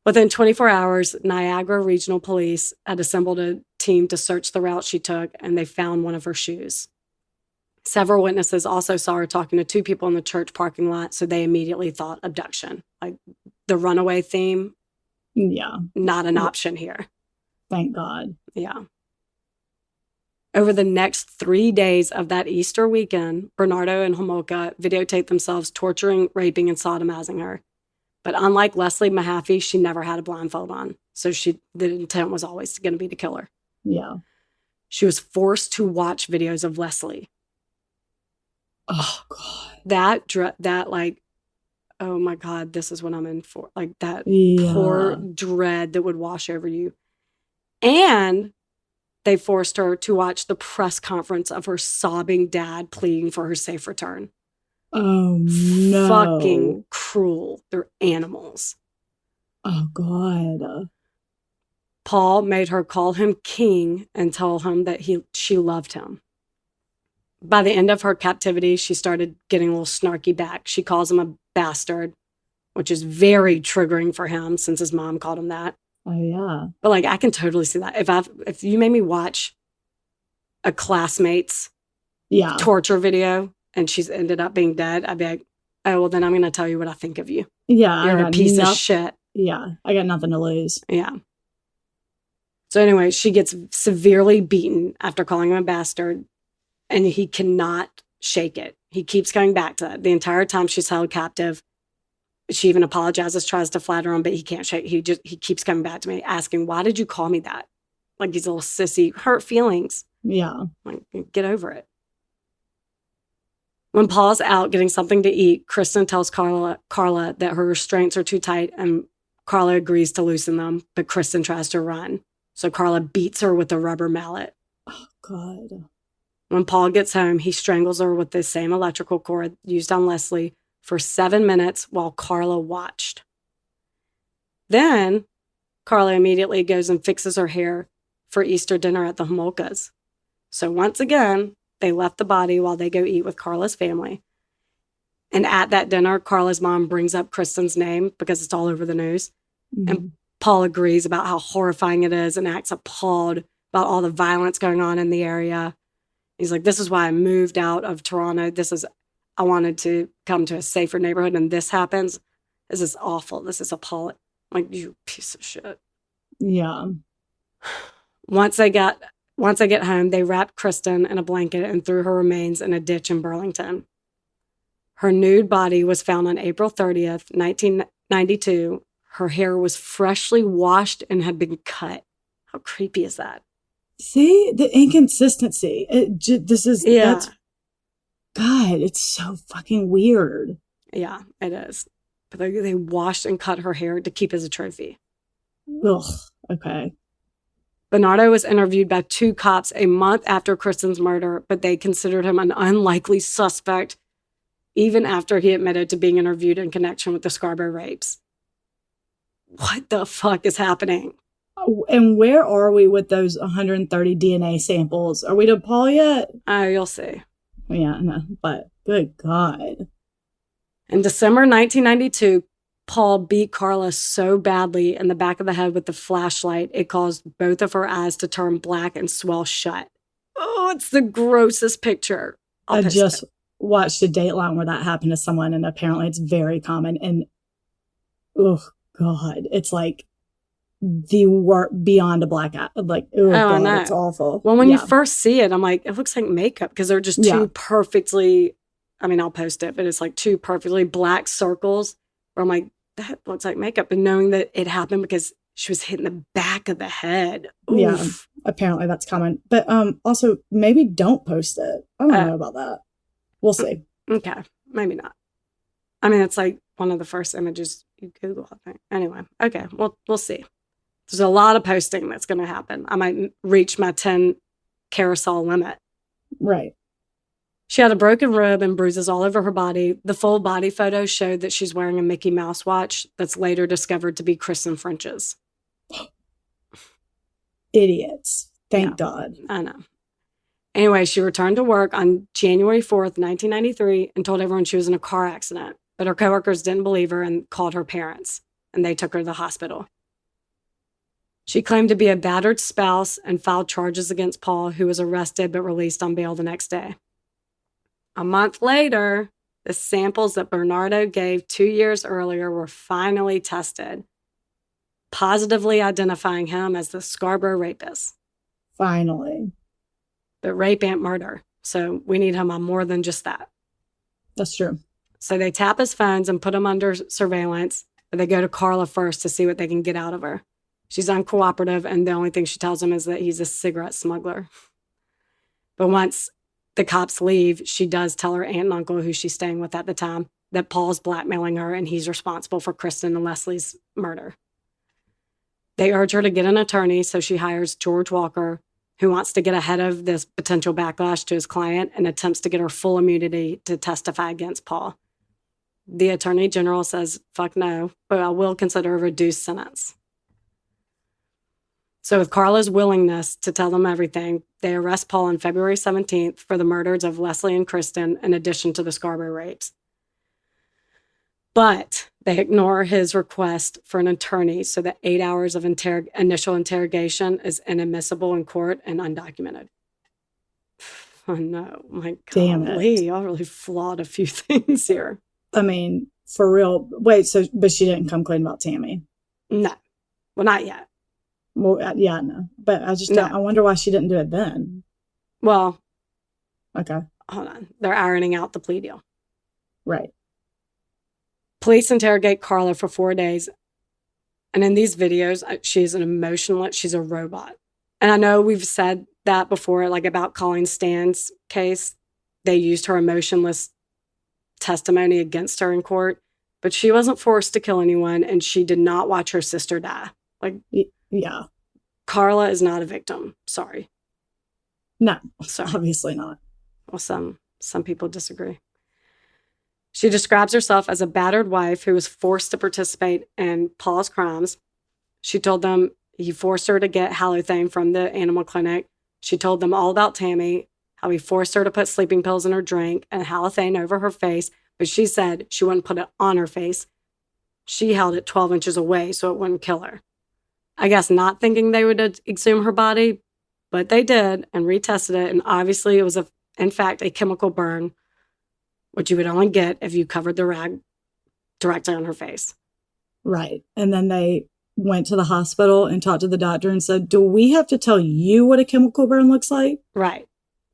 Within 24 hours, Niagara Regional Police had assembled a team to search the route she took, and they found one of her shoes. Several witnesses also saw her talking to 2 people in the church parking lot, so they immediately thought abduction. Like, the runaway theme, not an option here.
Thank God.
Yeah. Over the next 3 days of that Easter weekend, Bernardo and Homolka videotaped themselves torturing, raping, and sodomizing her. But unlike Leslie Mahaffey, she never had a blindfold on. So the intent was always going to be to kill her.
Yeah.
She was forced to watch videos of Leslie.
Oh, God.
That like, oh my God, this is what I'm in for. Like, that poor dread that would wash over you. And they forced her to watch the press conference of her sobbing dad pleading for her safe return.
Oh, no.
Fucking cruel. They're animals.
Oh, God.
Paul made her call him king and tell him that she loved him. By the end of her captivity, she started getting a little snarky back. She calls him a bastard, which is very triggering for him since his mom called him that.
Oh, yeah.
But like, I can totally see that. If you made me watch a classmate's torture video and she's ended up being dead, I'd be like, oh, well, then I'm going to tell you what I think of you.
Yeah.
You're a piece of shit.
Yeah. I got nothing to lose.
Yeah. So anyway, she gets severely beaten after calling him a bastard, and he cannot shake it. He keeps going back to that. The entire time she's held captive, she even apologizes, tries to flatter him, but he can't shake. He keeps coming back to me, asking, why did you call me that? Like, these little sissy, hurt feelings.
Yeah.
Like, get over it. When Paul's out getting something to eat, Kristen tells Carla that her restraints are too tight, and Carla agrees to loosen them, but Kristen tries to run. So Carla beats her with a rubber mallet.
Oh, God.
When Paul gets home, he strangles her with the same electrical cord used on Leslie for 7 minutes while Carla watched. Then Carla immediately goes and fixes her hair for Easter dinner at the Homolkas. So once again, they left the body while they go eat with Carla's family. And at that dinner, Carla's mom brings up Kristen's name because it's all over the news. Mm-hmm. And Paul agrees about how horrifying it is and acts appalled about all the violence going on in the area. He's like, this is why I moved out of Toronto. I wanted to come to a safer neighborhood, and this happens. This is awful. This is appalling. Like, you piece of shit.
Yeah.
Once I get home, they wrapped Kristen in a blanket and threw her remains in a ditch in Burlington. Her nude body was found on April 30th, 1992. Her hair was freshly washed and had been cut. How creepy is that?
See, the inconsistency. That's, God, it's so fucking weird.
Yeah, it is. But they washed and cut her hair to keep as a trophy.
Ugh, okay.
Bernardo was interviewed by 2 cops a month after Kristen's murder, but they considered him an unlikely suspect even after he admitted to being interviewed in connection with the Scarborough rapes. What the fuck is happening?
And where are we with those 130 DNA samples? Are we to Paul yet?
You'll see.
Yeah, no, but good God.
In December 1992, Paul beat Carla so badly in the back of the head with the flashlight, it caused both of her eyes to turn black and swell shut. Oh, it's the grossest picture.
I just watched a Dateline where that happened to someone, and apparently it's very common. And, oh, God, it's like the work beyond a black eye. Like, oh, God, it's awful.
Well, when you first see it, I'm like, it looks like makeup because they're just two perfectly, I mean, I'll post it, but it's like 2 perfectly black circles where I'm like, that looks like makeup. And knowing that it happened because she was hitting the back of the head. Oof.
Yeah, apparently that's common. But also, maybe don't post it. I don't know about that. We'll see.
Okay, maybe not. I mean, it's like one of the first images you Google, I think. Anyway, okay, we'll see. There's a lot of posting that's going to happen. I might reach my 10 carousel limit.
Right.
She had a broken rib and bruises all over her body. The full body photo showed that she's wearing a Mickey Mouse watch that's later discovered to be Kristen French's.
Idiots. Thank God.
I know. Anyway, she returned to work on January 4th, 1993, and told everyone she was in a car accident. But her coworkers didn't believe her and called her parents, and they took her to the hospital. She claimed to be a battered spouse and filed charges against Paul, who was arrested but released on bail the next day. A month later, the samples that Bernardo gave 2 years earlier were finally tested, positively identifying him as the Scarborough rapist.
Finally.
But rape ain't murder, so we need him on more than just that.
That's true.
So they tap his phones and put him under surveillance, but they go to Carla first to see what they can get out of her. She's uncooperative, and the only thing she tells him is that he's a cigarette smuggler. But once the cops leave, she does tell her aunt and uncle, who she's staying with at the time, that Paul's blackmailing her and he's responsible for Kristen and Leslie's murder. They urge her to get an attorney, so she hires George Walker, who wants to get ahead of this potential backlash to his client and attempts to get her full immunity to testify against Paul. The attorney general says, fuck no, but I will consider a reduced sentence. So with Carla's willingness to tell them everything, they arrest Paul on February 17th for the murders of Leslie and Kristen, in addition to the Scarborough rapes. But they ignore his request for an attorney, so that 8 hours of initial interrogation is inadmissible in court and undocumented. Oh no, my
Damn
God,
it.
y'all really flawed a few things here.
I mean, for real. Wait, but she didn't come clean about Tammy?
No, well, not yet.
Well, yeah, no. But I wonder why she didn't do it then.
Well,
okay.
Hold on. They're ironing out the plea deal.
Right.
Police interrogate Carla for 4 days. And in these videos, she's an emotionless, she's a robot. And I know we've said that before, like about Colleen Stan's case. They used her emotionless testimony against her in court. But she wasn't forced to kill anyone, and she did not watch her sister die. Like,
yeah.
Carla is not a victim. Sorry.
No,
sorry.
Obviously not.
Well, some people disagree. She describes herself as a battered wife who was forced to participate in Paul's crimes. She told them he forced her to get halothane from the animal clinic. She told them all about Tammy, how he forced her to put sleeping pills in her drink and halothane over her face, but she said she wouldn't put it on her face. She held it 12 inches away so it wouldn't kill her. I guess not thinking they would exhume her body, but they did and retested it, and obviously it was, in fact, a chemical burn, which you would only get if you covered the rag directly on her face.
Right. And then they went to the hospital and talked to the doctor and said, do we have to tell you what a chemical burn looks like?
Right.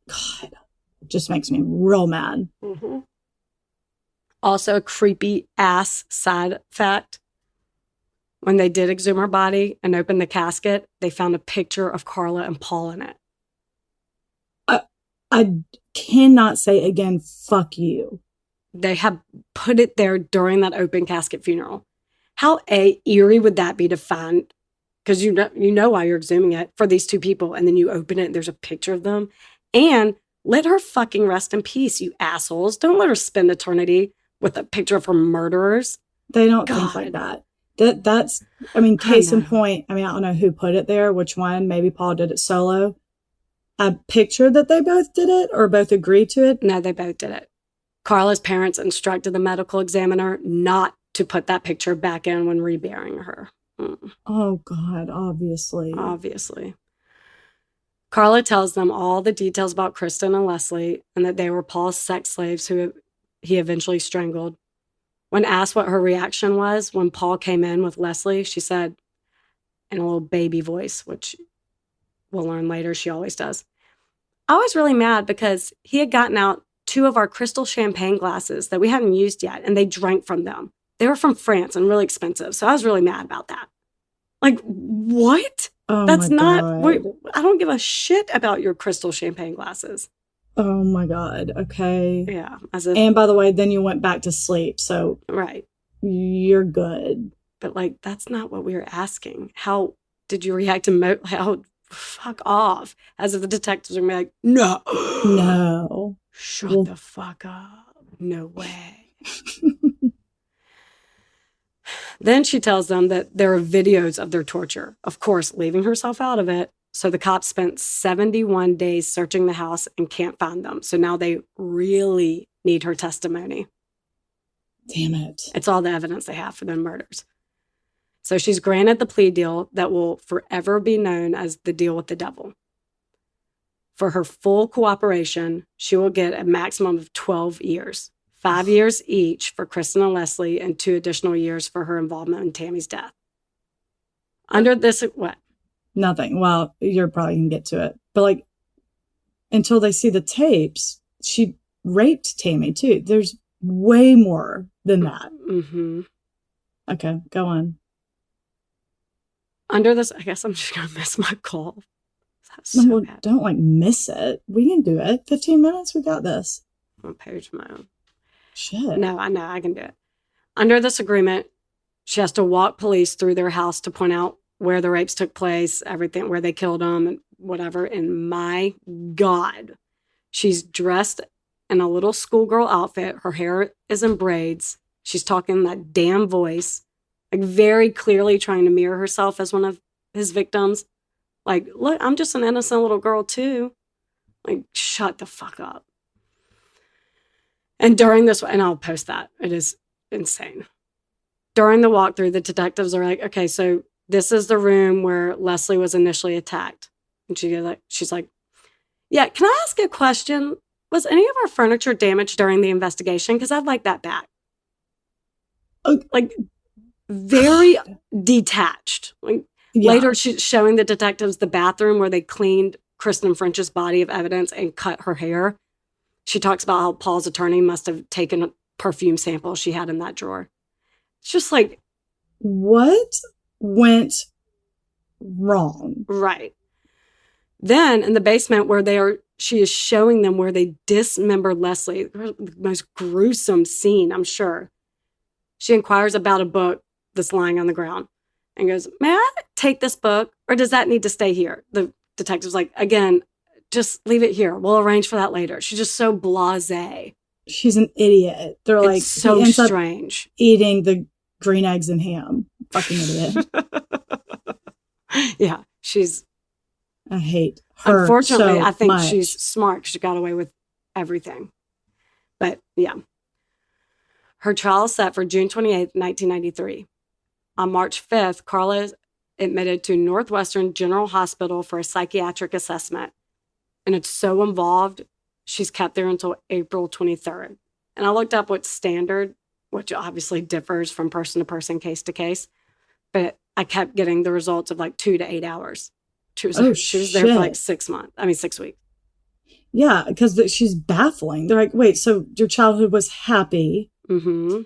God, it just makes me real mad.
Mm-hmm. Also, a creepy ass side fact. When they did exhume her body and open the casket, they found a picture of Carla and Paul in it.
I cannot say again, fuck you.
They have put it there during that open casket funeral. How eerie would that be to find? Because you know why you're exhuming it for these two people, and then you open it and there's a picture of them. And let her fucking rest in peace, you assholes. Don't let her spend eternity with a picture of her murderers.
They don't think like that. That's, I mean, case in point, I mean, I don't know who put it there, which one, maybe Paul did it solo. I pictured that they both did it or both agreed to it.
No, they both did it. Carla's parents instructed the medical examiner not to put that picture back in when reburying her.
Oh, God, obviously.
Obviously. Carla tells them all the details about Kristen and Leslie and that they were Paul's sex slaves who he eventually strangled. When asked what her reaction was when Paul came in with Leslie, she said, in a little baby voice, which we'll learn later she always does, I was really mad because he had gotten out 2 of our crystal champagne glasses that we hadn't used yet, and they drank from them. They were from France and really expensive, so I was really mad about that. Like, what?
Oh,
that's not,
I
don't give a shit about your crystal champagne glasses.
Oh my God. Okay.
Yeah.
And by the way, then you went back to sleep. So
right.
You're good.
But like, that's not what we were asking. How did you react to how fuck off. As if the detectives are like, no.
No.
Shut the fuck up. No way. Then she tells them that there are videos of their torture, of course, leaving herself out of it. So the cops spent 71 days searching the house and can't find them. So now they really need her testimony.
Damn it.
It's all the evidence they have for the murders. So she's granted the plea deal that will forever be known as the deal with the devil. For her full cooperation, she will get a maximum of 12 years, 5 years each for Kristen and Leslie, and 2 additional years for her involvement in Tammy's death. Under this, what?
Nothing. Well, you're probably going to get to it. But like, until they see the tapes, she raped Tammy too. There's way more than that.
Mm-hmm.
Okay, go on.
Under this, I guess I'm just going to miss my call.
So no, well, don't like miss it. We can do it. 15 minutes, we got this.
I'll page my own.
Shit.
No, I know, I can do it. Under this agreement, she has to walk police through their house to point out where the rapes took place, everything, where they killed them and whatever. And my God, she's dressed in a little schoolgirl outfit. Her hair is in braids. She's talking that damn voice, like very clearly trying to mirror herself as one of his victims. Like, look, I'm just an innocent little girl too. Like, shut the fuck up. And during this, and I'll post that. It is insane. During the walkthrough, the detectives are like, okay, so this is the room where Leslie was initially attacked. And she's like, yeah, can I ask a question? Was any of our furniture damaged during the investigation? Because I'd like that back. Like, very detached. Like, yeah. Later, she's showing the detectives the bathroom where they cleaned Kristen French's body of evidence and cut her hair. She talks about how Paul's attorney must have taken a perfume sample she had in that drawer. It's just like,
what went wrong?
Right. Then in the basement where she is showing them where they dismembered Leslie, the most gruesome scene, I'm sure. She inquires about a book that's lying on the ground and goes, may I take this book or does that need to stay here? The detective's like, again, just leave it here. We'll arrange for that later. She's just so blasé.
She's an idiot. They're like,
so strange.
Eating the green eggs and ham. Fucking idiot.
Yeah,
I hate her.
Unfortunately,
so
I think
much.
she's smart because she got away with everything. But yeah. Her trial is set for June 28th, 1993. On March 5th, Carla is admitted to Northwestern General Hospital for a psychiatric assessment. And it's so involved, she's kept there until April 23rd. And I looked up what's standard, which obviously differs from person to person, case to case. But I kept getting the results of like 2 to 8 hours. She was there for like 6 weeks.
Yeah, because she's baffling. They're like, wait, so your childhood was happy.
Mm-hmm.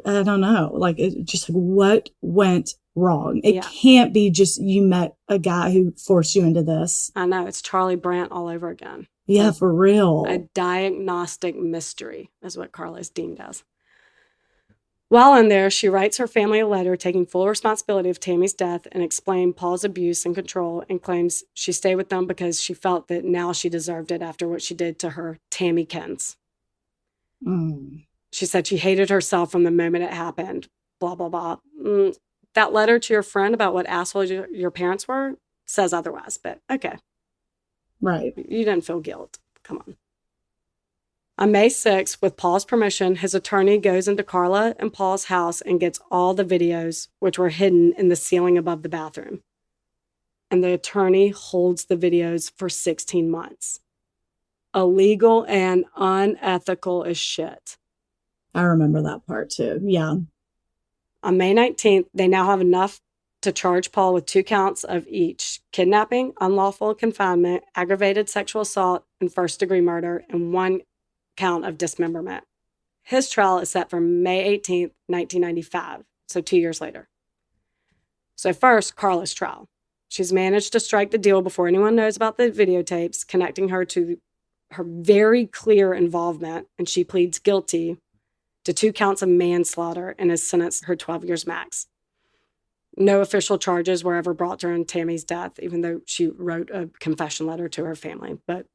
I don't know. Like, just like, what went wrong? It can't be just you met a guy who forced you into this.
I know. It's Charlie Brandt all over again.
Yeah, for real.
A diagnostic mystery is what Carla is deemed as. While in there, she writes her family a letter taking full responsibility of Tammy's death and explained Paul's abuse and control and claims she stayed with them because she felt that now she deserved it after what she did to her Tammykins. She said she hated herself from the moment it happened, blah, blah, blah. That letter to your friend about what assholes your parents were says otherwise, but okay.
Right.
You didn't feel guilt. Come on. On May 6th, with Paul's permission, his attorney goes into Carla and Paul's house and gets all the videos, which were hidden in the ceiling above the bathroom. And the attorney holds the videos for 16 months. Illegal and unethical as shit.
I remember that part too. Yeah.
On May 19th, they now have enough to charge Paul with 2 counts of each: kidnapping, unlawful confinement, aggravated sexual assault, and first-degree murder, and 1 count of dismemberment. His trial is set for May 18th, 1995, so 2 years later. So first, Carla's trial. She's managed to strike the deal before anyone knows about the videotapes, connecting her to her very clear involvement, and she pleads guilty to 2 counts of manslaughter and is sentenced her 12 years max. No official charges were ever brought to her in Tammy's death, even though she wrote a confession letter to her family, but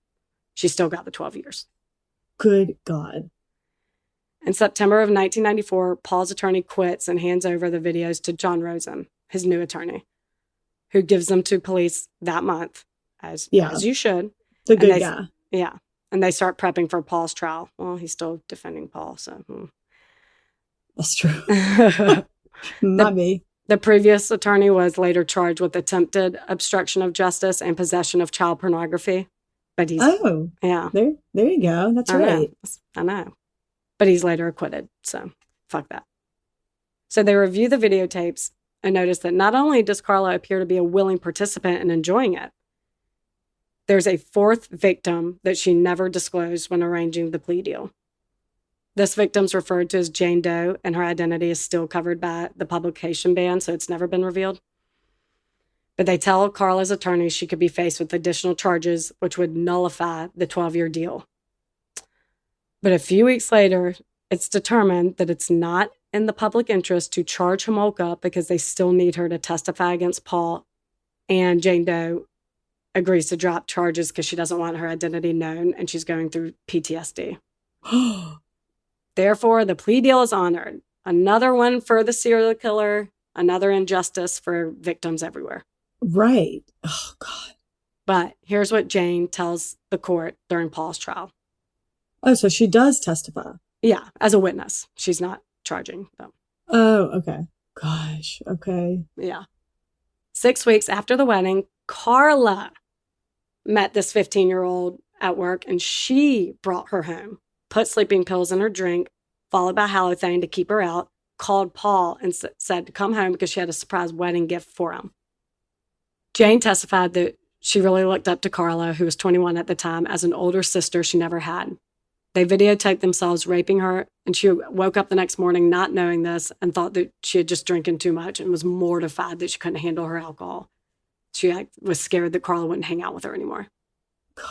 she still got the 12 years.
Good God.
In September of 1994, Paul's attorney quits and hands over the videos to John Rosen, his new attorney, who gives them to police that month, as you should.
The good guy.
Yeah. And they start prepping for Paul's trial. Well, he's still defending Paul, so.
That's true. Not me.
The previous attorney was later charged with attempted obstruction of justice and possession of child pornography. But he's...
Oh.
Yeah.
There you go. That's right.
I know. But he's later acquitted, so fuck that. So they review the videotapes and notice that not only does Carla appear to be a willing participant and enjoying it, there's a fourth victim that she never disclosed when arranging the plea deal. This victim's referred to as Jane Doe, and her identity is still covered by the publication ban, so it's never been revealed. But they tell Carla's attorney she could be faced with additional charges, which would nullify the 12-year deal. But a few weeks later, it's determined that it's not in the public interest to charge Homolka because they still need her to testify against Paul, and Jane Doe agrees to drop charges because she doesn't want her identity known and she's going through PTSD. Therefore, the plea deal is honored. Another one for the serial killer, another injustice for victims everywhere.
Right. Oh, God.
But here's what Jane tells the court during Paul's trial.
Oh, so she does testify.
Yeah, as a witness. She's not charging them.
Oh, okay. Gosh, okay.
Yeah. 6 weeks after the wedding, Carla met this 15-year-old at work, and she brought her home, put sleeping pills in her drink, followed by halothane to keep her out, called Paul and said to come home because she had a surprise wedding gift for him. Jane testified that she really looked up to Carla, who was 21 at the time, as an older sister she never had. They videotaped themselves raping her, and she woke up the next morning not knowing this and thought that she had just drinking too much and was mortified that she couldn't handle her alcohol. She was scared that Carla wouldn't hang out with her anymore.
God.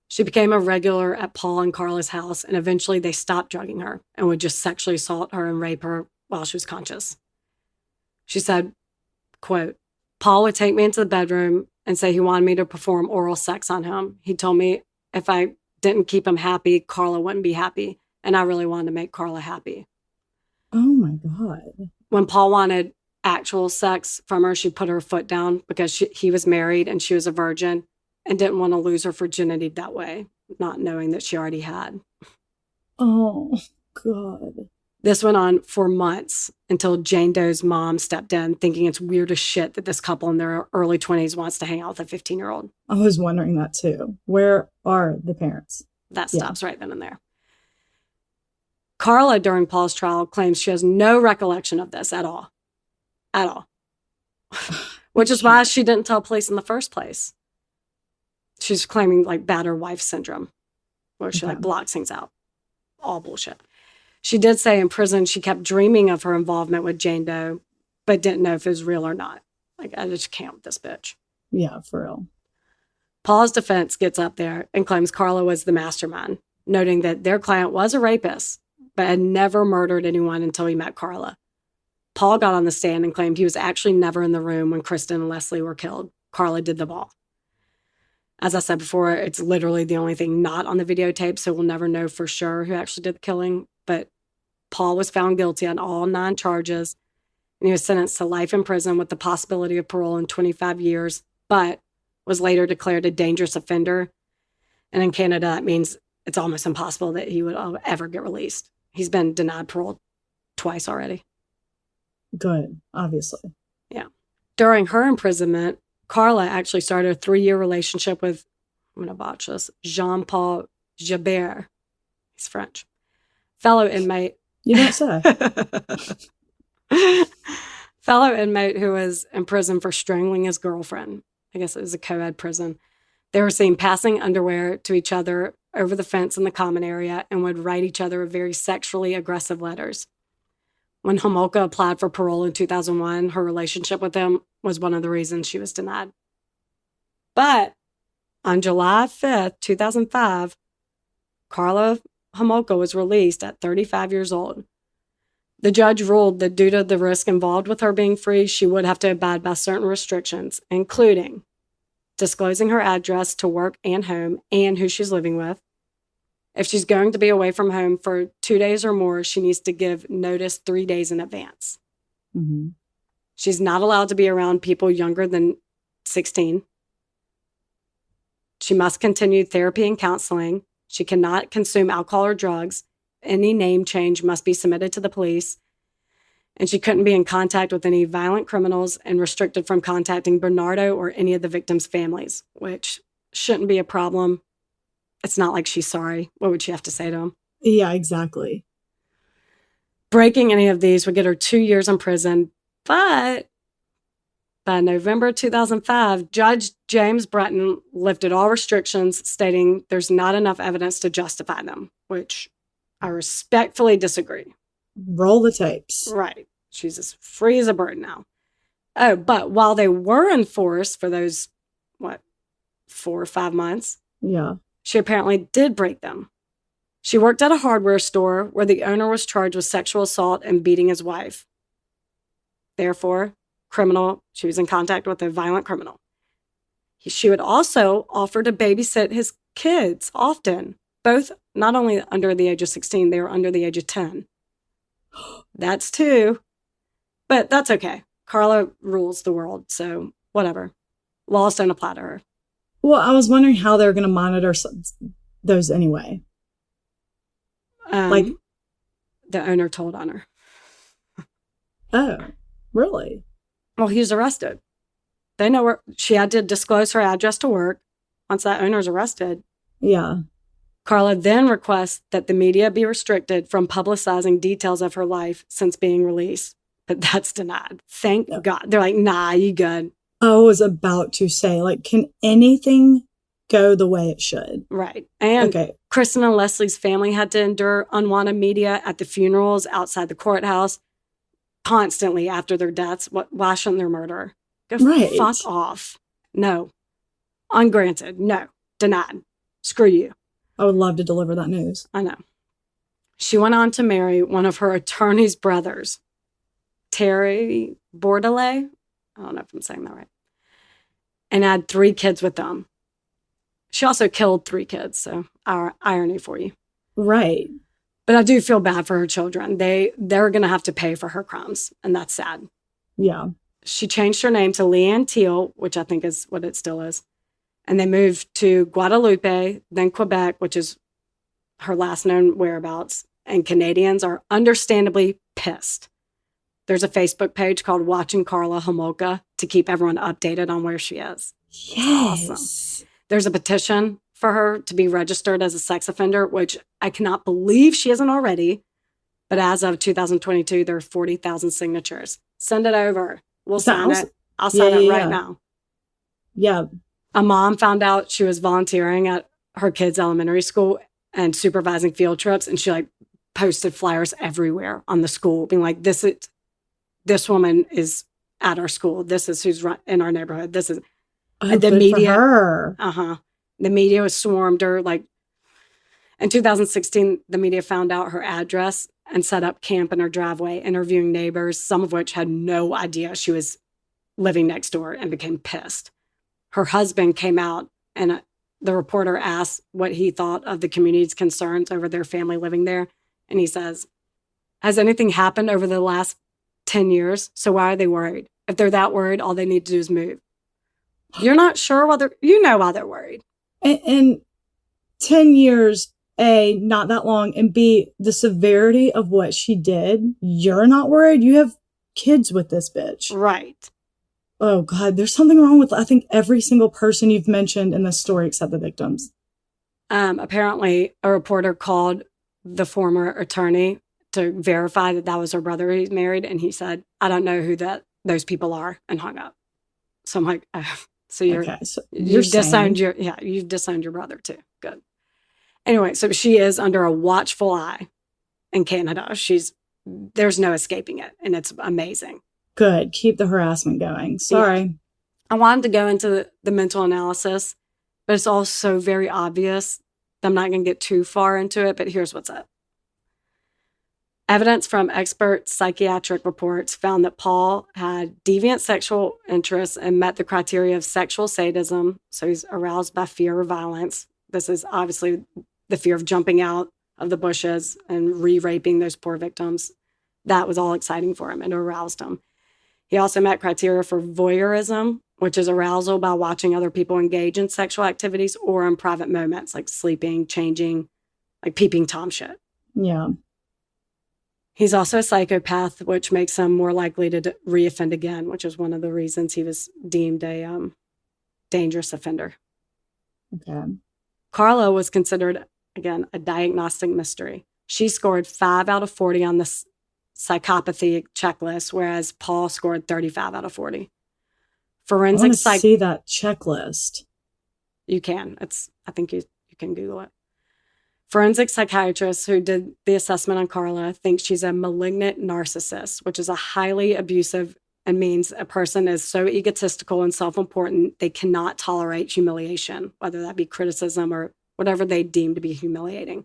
She became a regular at Paul and Carla's house, and eventually they stopped drugging her and would just sexually assault her and rape her while she was conscious. She said, quote, Paul would take me into the bedroom and say he wanted me to perform oral sex on him. He told me if I didn't keep him happy, Carla wouldn't be happy. And I really wanted to make Carla happy.
Oh, my God.
When Paul wanted actual sex from her, she put her foot down because he was married and she was a virgin and didn't want to lose her virginity that way, not knowing that she already had.
Oh, God.
This went on for months until Jane Doe's mom stepped in, thinking it's weird as shit that this couple in their early 20s wants to hang out with a 15-year-old.
I was wondering that too. Where are the parents?
That stops right then and there. Carla, during Paul's trial, claims she has no recollection of this at all. At all. Which is why she didn't tell police in the first place. She's claiming like battered wife syndrome, where she like blocks things out. All bullshit. She did say in prison she kept dreaming of her involvement with Jane Doe, but didn't know if it was real or not. Like, I just can't with this bitch.
Yeah, for real.
Paul's defense gets up there and claims Carla was the mastermind, noting that their client was a rapist, but had never murdered anyone until he met Carla. Paul got on the stand and claimed he was actually never in the room when Kristen and Leslie were killed. Carla did them all. As I said before, it's literally the only thing not on the videotape, so we'll never know for sure who actually did the killing. But Paul was found guilty on all 9 charges, and he was sentenced to life in prison with the possibility of parole in 25 years, but was later declared a dangerous offender. And in Canada, that means it's almost impossible that he would ever get released. He's been denied parole twice already.
Good, obviously.
Yeah. During her imprisonment, Carla actually started a 3-year relationship with, I'm going to botch this, Jean-Paul Jabert. He's French. Fellow inmate.
You don't say.
Fellow inmate who was in prison for strangling his girlfriend. I guess it was a co-ed prison. They were seen passing underwear to each other over the fence in the common area and would write each other very sexually aggressive letters. When Homolka applied for parole in 2001, her relationship with him was one of the reasons she was denied. But on July 5th, 2005, Carla Homolka was released at 35 years old. The judge ruled that due to the risk involved with her being free, she would have to abide by certain restrictions, including disclosing her address to work and home and who she's living with. If she's going to be away from home for 2 days or more, she needs to give notice 3 days in advance.
Mm-hmm.
She's not allowed to be around people younger than 16. She must continue therapy and counseling. She cannot consume alcohol or drugs. Any name change must be submitted to the police. And she couldn't be in contact with any violent criminals and restricted from contacting Bernardo or any of the victims' families, which shouldn't be a problem. It's not like she's sorry. What would she have to say to him?
Yeah, exactly.
Breaking any of these would get her 2 years in prison. But by November 2005, Judge James Breton lifted all restrictions, stating there's not enough evidence to justify them, which I respectfully disagree.
Roll the tapes.
Right. She's as free as a bird now. Oh, but while they were in force for those, 4 or 5 months,
Yeah.
she apparently did break them. She worked at a hardware store where the owner was charged with sexual assault and beating his wife. Therefore, criminal. She was in contact with a violent criminal. She would also offer to babysit his kids often, both not only under the age of 16, they were under the age of 10. That's 2. But that's okay. Carla rules the world, so whatever. Laws don't apply to her.
Well, I was wondering how they're going to monitor those anyway.
The owner told on her.
Oh, really?
Well, he was arrested. They know where she had to disclose her address to work. Once that owner's arrested,
Yeah.
Carla then requests that the media be restricted from publicizing details of her life since being released. But that's denied. Thank God. They're like, nah, you good.
I was about to say, like, can anything go the way it should?
Right. And
Okay.
Kristen and Leslie's family had to endure unwanted media at the funerals, outside the courthouse, constantly after their deaths. Why shouldn't their murderer? Go
Right.
fuck off. No. Ungranted. No. Denied. Screw you.
I would love to deliver that news.
I know. She went on to marry one of her attorney's brothers, Terry Bordelais. I don't know if I'm saying that right. And had 3 kids with them. She also killed 3 kids, so irony for you.
Right.
But I do feel bad for her children. They're going to have to pay for her crimes, and that's sad.
Yeah.
She changed her name to Leanne Teal, which I think is what it still is. And they moved to Guadalupe, then Quebec, which is her last known whereabouts. And Canadians are understandably pissed. There's a Facebook page called Watching Carla Homolka to keep everyone updated on where she is.
Yes.
Awesome. There's a petition for her to be registered as a sex offender, which I cannot believe she isn't already. But as of 2022, there are 40,000 signatures. Send it over. We'll sign it. I'll sign it right now.
Yeah.
A mom found out she was volunteering at her kids' elementary school and supervising field trips, and she posted flyers everywhere on the school, being like, "This woman is at our school. This is who's in our neighborhood. This is."
Oh,
the
good
media.
for her.
The media was swarmed her. In 2016, the media found out her address and set up camp in her driveway, interviewing neighbors, some of which had no idea she was living next door, and became pissed. Her husband came out, and the reporter asked what he thought of the community's concerns over their family living there. And he says, "Has anything happened over the last 10 years? So why are they worried? If they're that worried, all they need to do is move." You're not sure whether you know why they're worried.
And 10 years, A, not that long, and B, the severity of what she did, you're not worried? You have kids with this bitch.
Right.
Oh, God, there's something wrong with, I think, every single person you've mentioned in this story except the victims.
Apparently, a reporter called the former attorney to verify that was her brother he married, and he said, "I don't know who those people are," and hung up. So I'm like, oh, so you're you've disowned you've disowned your brother too. Good. Anyway, so she is under a watchful eye in Canada. There's no escaping it, and it's amazing.
Good. Keep the harassment going. Sorry.
Yeah. I wanted to go into the mental analysis, but it's also very obvious. I'm not going to get too far into it, but here's what's up. Evidence from expert psychiatric reports found that Paul had deviant sexual interests and met the criteria of sexual sadism. So he's aroused by fear or violence. This is obviously the fear of jumping out of the bushes and re-raping those poor victims. That was all exciting for him and aroused him. He also met criteria for voyeurism, which is arousal by watching other people engage in sexual activities or in private moments, like sleeping, changing, like peeping Tom shit.
Yeah.
He's also a psychopath, which makes him more likely to reoffend again, which is one of the reasons he was deemed a dangerous offender.
Okay.
Carla was considered, again, a diagnostic mystery. She scored 5 out of 40 on the psychopathy checklist, whereas Paul scored 35 out of 40.
I
Forensic
want to see that checklist.
You can. I think you can Google it. Forensic psychiatrists who did the assessment on Carla think she's a malignant narcissist, which is a highly abusive and means a person is so egotistical and self-important they cannot tolerate humiliation, whether that be criticism or whatever they deem to be humiliating.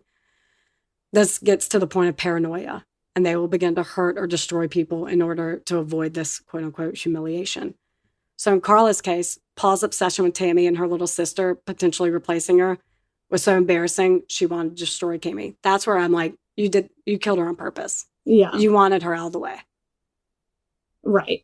This gets to the point of paranoia, and they will begin to hurt or destroy people in order to avoid this quote-unquote humiliation. So in Carla's case, Paul's obsession with Tammy and her little sister potentially replacing her was so embarrassing, she wanted to destroy Kimmy. That's where I'm like, you killed her on purpose.
Yeah.
You wanted her out of the way.
Right.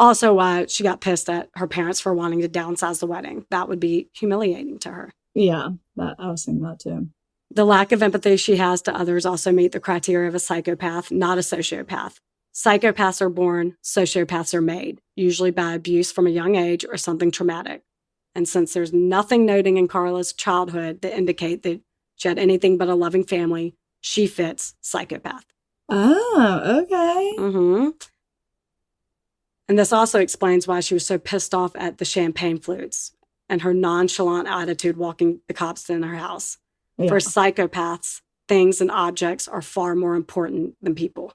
Also, why she got pissed at her parents for wanting to downsize the wedding. That would be humiliating to her.
Yeah, I was thinking that too.
The lack of empathy she has to others also meet the criteria of a psychopath, not a sociopath. Psychopaths are born, sociopaths are made, usually by abuse from a young age or something traumatic. And since there's nothing noting in Carla's childhood that indicate that she had anything but a loving family, she fits psychopath.
Oh, okay.
Mm-hmm. And this also explains why she was so pissed off at the champagne flutes and her nonchalant attitude walking the cops in her house.
Yeah.
For psychopaths, things and objects are far more important than people.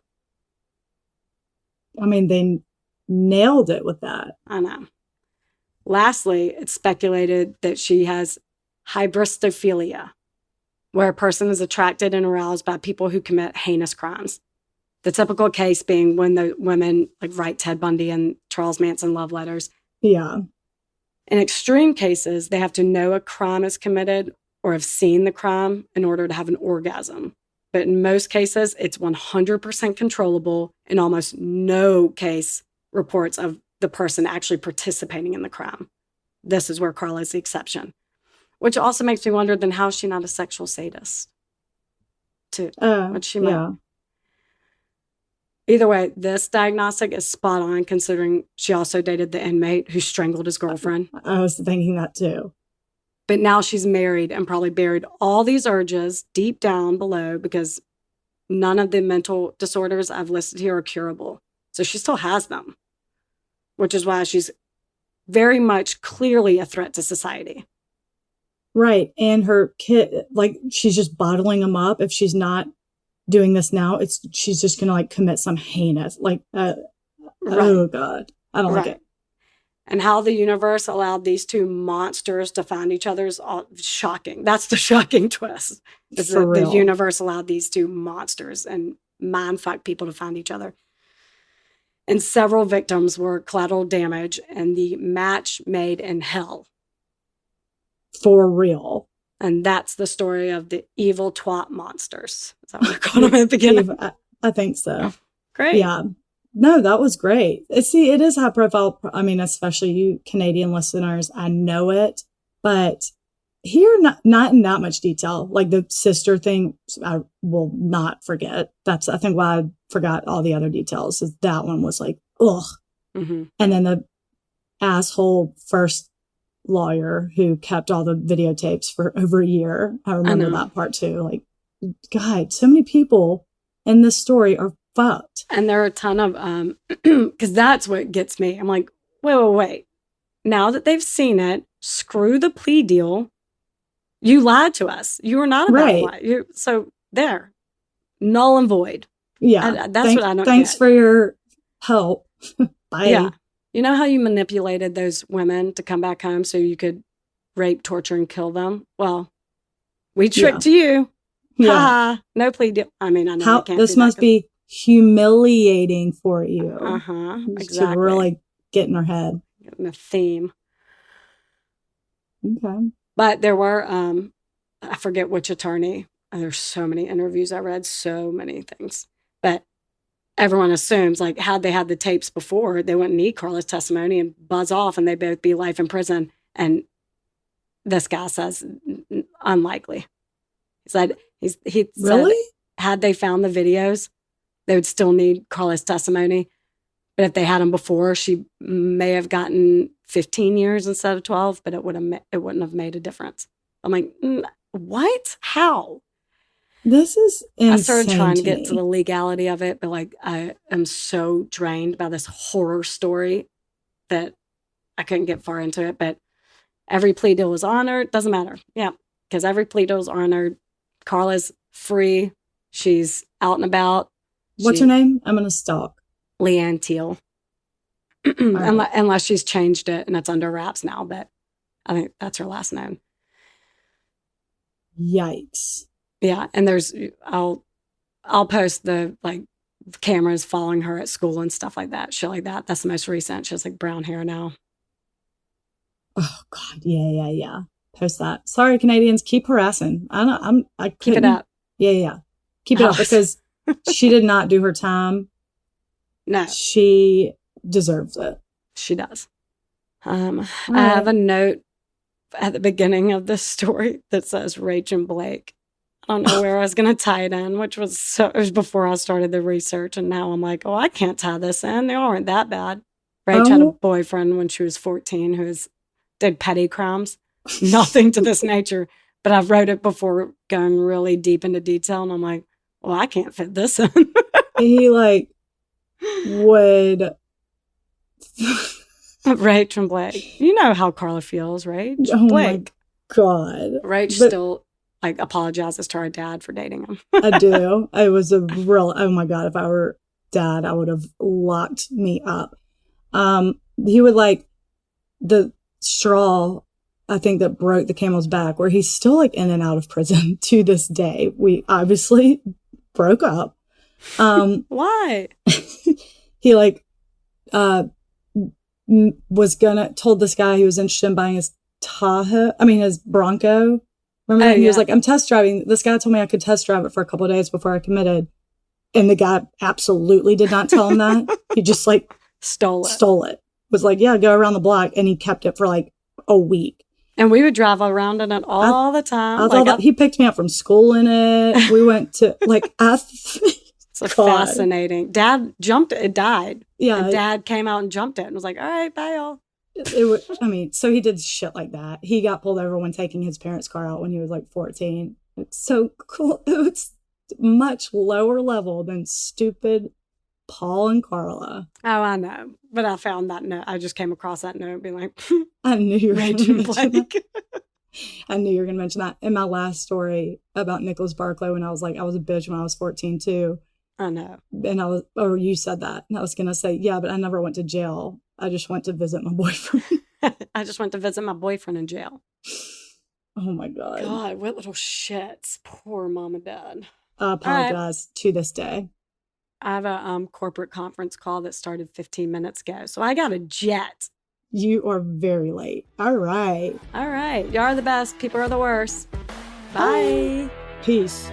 I mean, they nailed it with that.
I know. Lastly, it's speculated that she has hybristophilia, where a person is attracted and aroused by people who commit heinous crimes. The typical case being when the women write Ted Bundy and Charles Manson love letters.
Yeah.
In extreme cases, they have to know a crime is committed or have seen the crime in order to have an orgasm. But in most cases, it's 100% controllable. In almost no case reports of the person actually participating in the crime. This is where Carla is the exception. Which also makes me wonder, then how is she not a sexual sadist? What she might.
Yeah.
Either way, this diagnostic is spot on considering she also dated the inmate who strangled his girlfriend.
I was thinking that too.
But now she's married and probably buried all these urges deep down below because none of the mental disorders I've listed here are curable. So she still has them, which is why she's very much clearly a threat to society.
Right. And her kid, she's just bottling them up. If she's not doing this now, she's just going to commit some heinous, oh God, I don't like it.
And how the universe allowed these two monsters to find each other is shocking. That's the shocking twist. Is that the universe allowed these two monsters and mind-fuck people to find each other. And several victims were collateral damage and the match made in hell.
For real.
And that's the story of the evil twat monsters. Is that what I called them at the beginning?
I think so.
Great.
Yeah. No, that was great. See, it is high profile. I mean, especially you Canadian listeners, I know it, but here, not in that much detail. Like the sister thing, I will not forget. That's, I think, why I forgot all the other details is that one was like, ugh.
Mm-hmm.
And then the asshole first lawyer who kept all the videotapes for over a year. I remember that part too. Like, God, so many people in this story are fucked.
And there are a ton of, because that's what gets me. I'm like, wait. Now that they've seen it, screw the plea deal. You lied to us. You were not about to lie. So there, null and void.
Yeah.
That's what I don't
Thanks
get.
for your help. Bye.
Yeah. You know how you manipulated those women to come back home so you could rape, torture, and kill them? Well, we tricked you.
Yeah.
Ha, no plea deal. I mean, I know
How
I can't
this
do that
must be humiliating for you.
exactly.
To really get in her head.
Getting a theme.
Okay.
But there were, I forget which attorney. There's so many interviews I read, so many things. But everyone assumes, like, had they had the tapes before, they wouldn't need Carla's testimony and buzz off and they'd both be life in prison. And this guy says, unlikely. He said,
Really?
said, had they found the videos, they would still need Carla's testimony. But if they had them before, she may have gotten 15 years instead of 12, but it wouldn't have made a difference. I'm like, what? How?
This is insane.
I started trying to get
me.
to the legality of it, but like I am so drained by this horror story that I couldn't get far into it. But every plea deal was honored. Doesn't matter. Yeah, because every plea deal is honored. Carla's free. She's out and about.
What's her name? I'm going to stalk.
Leanne Teal.
Right.
Unless she's changed it and it's under wraps now, but I think that's her last name.
Yikes.
Yeah, and I'll post the like cameras following her at school and stuff like that. Shit like that. That's the most recent. She has like brown hair now.
Oh God. Yeah. Post that. Sorry, Canadians, keep harassing. I
Keep it up.
Yeah. Keep it up because she did not do her time.
No.
She deserves it.
She does. I have a note at the beginning of this story that says Rach and Blake. I don't know where I was going to tie it in, it was before I started the research. And now I'm like, oh, I can't tie this in. They aren't that bad. Rach had a boyfriend when she was 14 who did petty crimes. Nothing to this nature. But I've wrote it before going really deep into detail. And I'm like, well, I can't fit this in.
He like would...
Rach and Blake. You know how Carla feels, right?
Oh
Blake.
My God.
Rach still like apologizes to her dad for dating him.
I do. It was a real, oh my God, if I were dad, I would have locked me up. He would like the straw, I think, that broke the camel's back, where he's still like in and out of prison to this day. We obviously broke up.
Why?
He like, told this guy he was interested in buying his his Bronco. Remember, he was like, I'm test driving. This guy told me I could test drive it for a couple of days before I committed. And the guy absolutely did not tell him that. He just like stole it. Was like, yeah, go around the block. And he kept it for like a week.
And we would drive around in it all the time.
He picked me up from school in it. We went to like,
it's fascinating. Dad jumped it. It died.
Yeah.
And Dad came out and jumped it and was like, all right, bye y'all.
So he did shit like that. He got pulled over when taking his parents' car out when he was like 14. It's so cool. It's much lower level than stupid Paul and Carla.
Oh, I know. But I found that note. I just came across that note and being like,
I knew you were going to mention
Blake.
I knew you were going to mention that. In my last story about Nicholas Barclay, when I was like, I was a bitch when I was 14 too.
I know.
And you said that. And I was going to say, yeah, but I never went to jail. I just went to visit my boyfriend.
I just went to visit my boyfriend in jail.
Oh my God.
God, what little shits. Poor mom and dad.
I apologize to this day.
I have a corporate conference call that started 15 minutes ago. So I got a jet.
You are very late. All right.
All right. You are the best. People are the worst. Bye.
Peace.